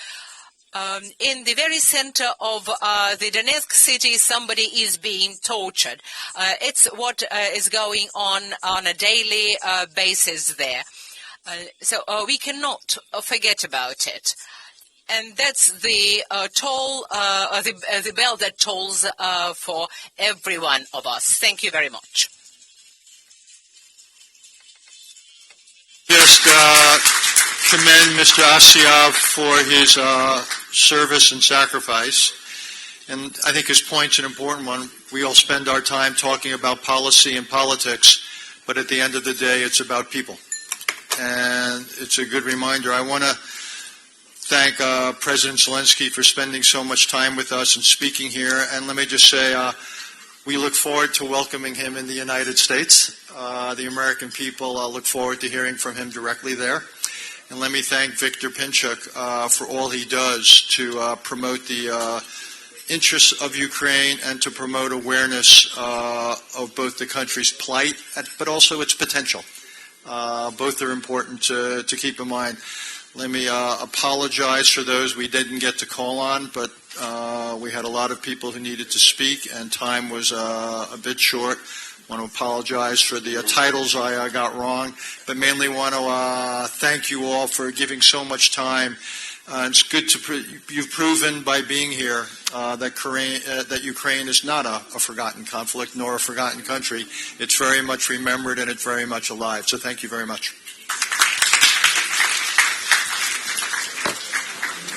in the very center of the Donetsk city, somebody is being tortured. It's what is going on a daily basis there. So we cannot forget about it. And that's the toll, the bell that tolls for every one of us. Thank you very much. Just commend Mr. Asiev for his service and sacrifice. And I think his point's an important one. We all spend our time talking about policy and politics, but at the end of the day, it's about people. And it's a good reminder. I want to thank President Zelensky for spending so much time with us and speaking here. And let me just say, we look forward to welcoming him in the United States. The American people look forward to hearing from him directly there. And let me thank Victor Pinchuk for all he does to promote the interests of Ukraine and to promote awareness of both the country's plight but also its potential. Both are important to keep in mind. Let me apologize for those we didn't get to call on, but we had a lot of people who needed to speak, and time was a bit short. I want to apologize for the titles I got wrong, but mainly want to thank you all for giving so much time. It's good you've proven by being here that Ukraine is not a forgotten conflict nor a forgotten country. It's very much remembered and it's very much alive. So thank you very much.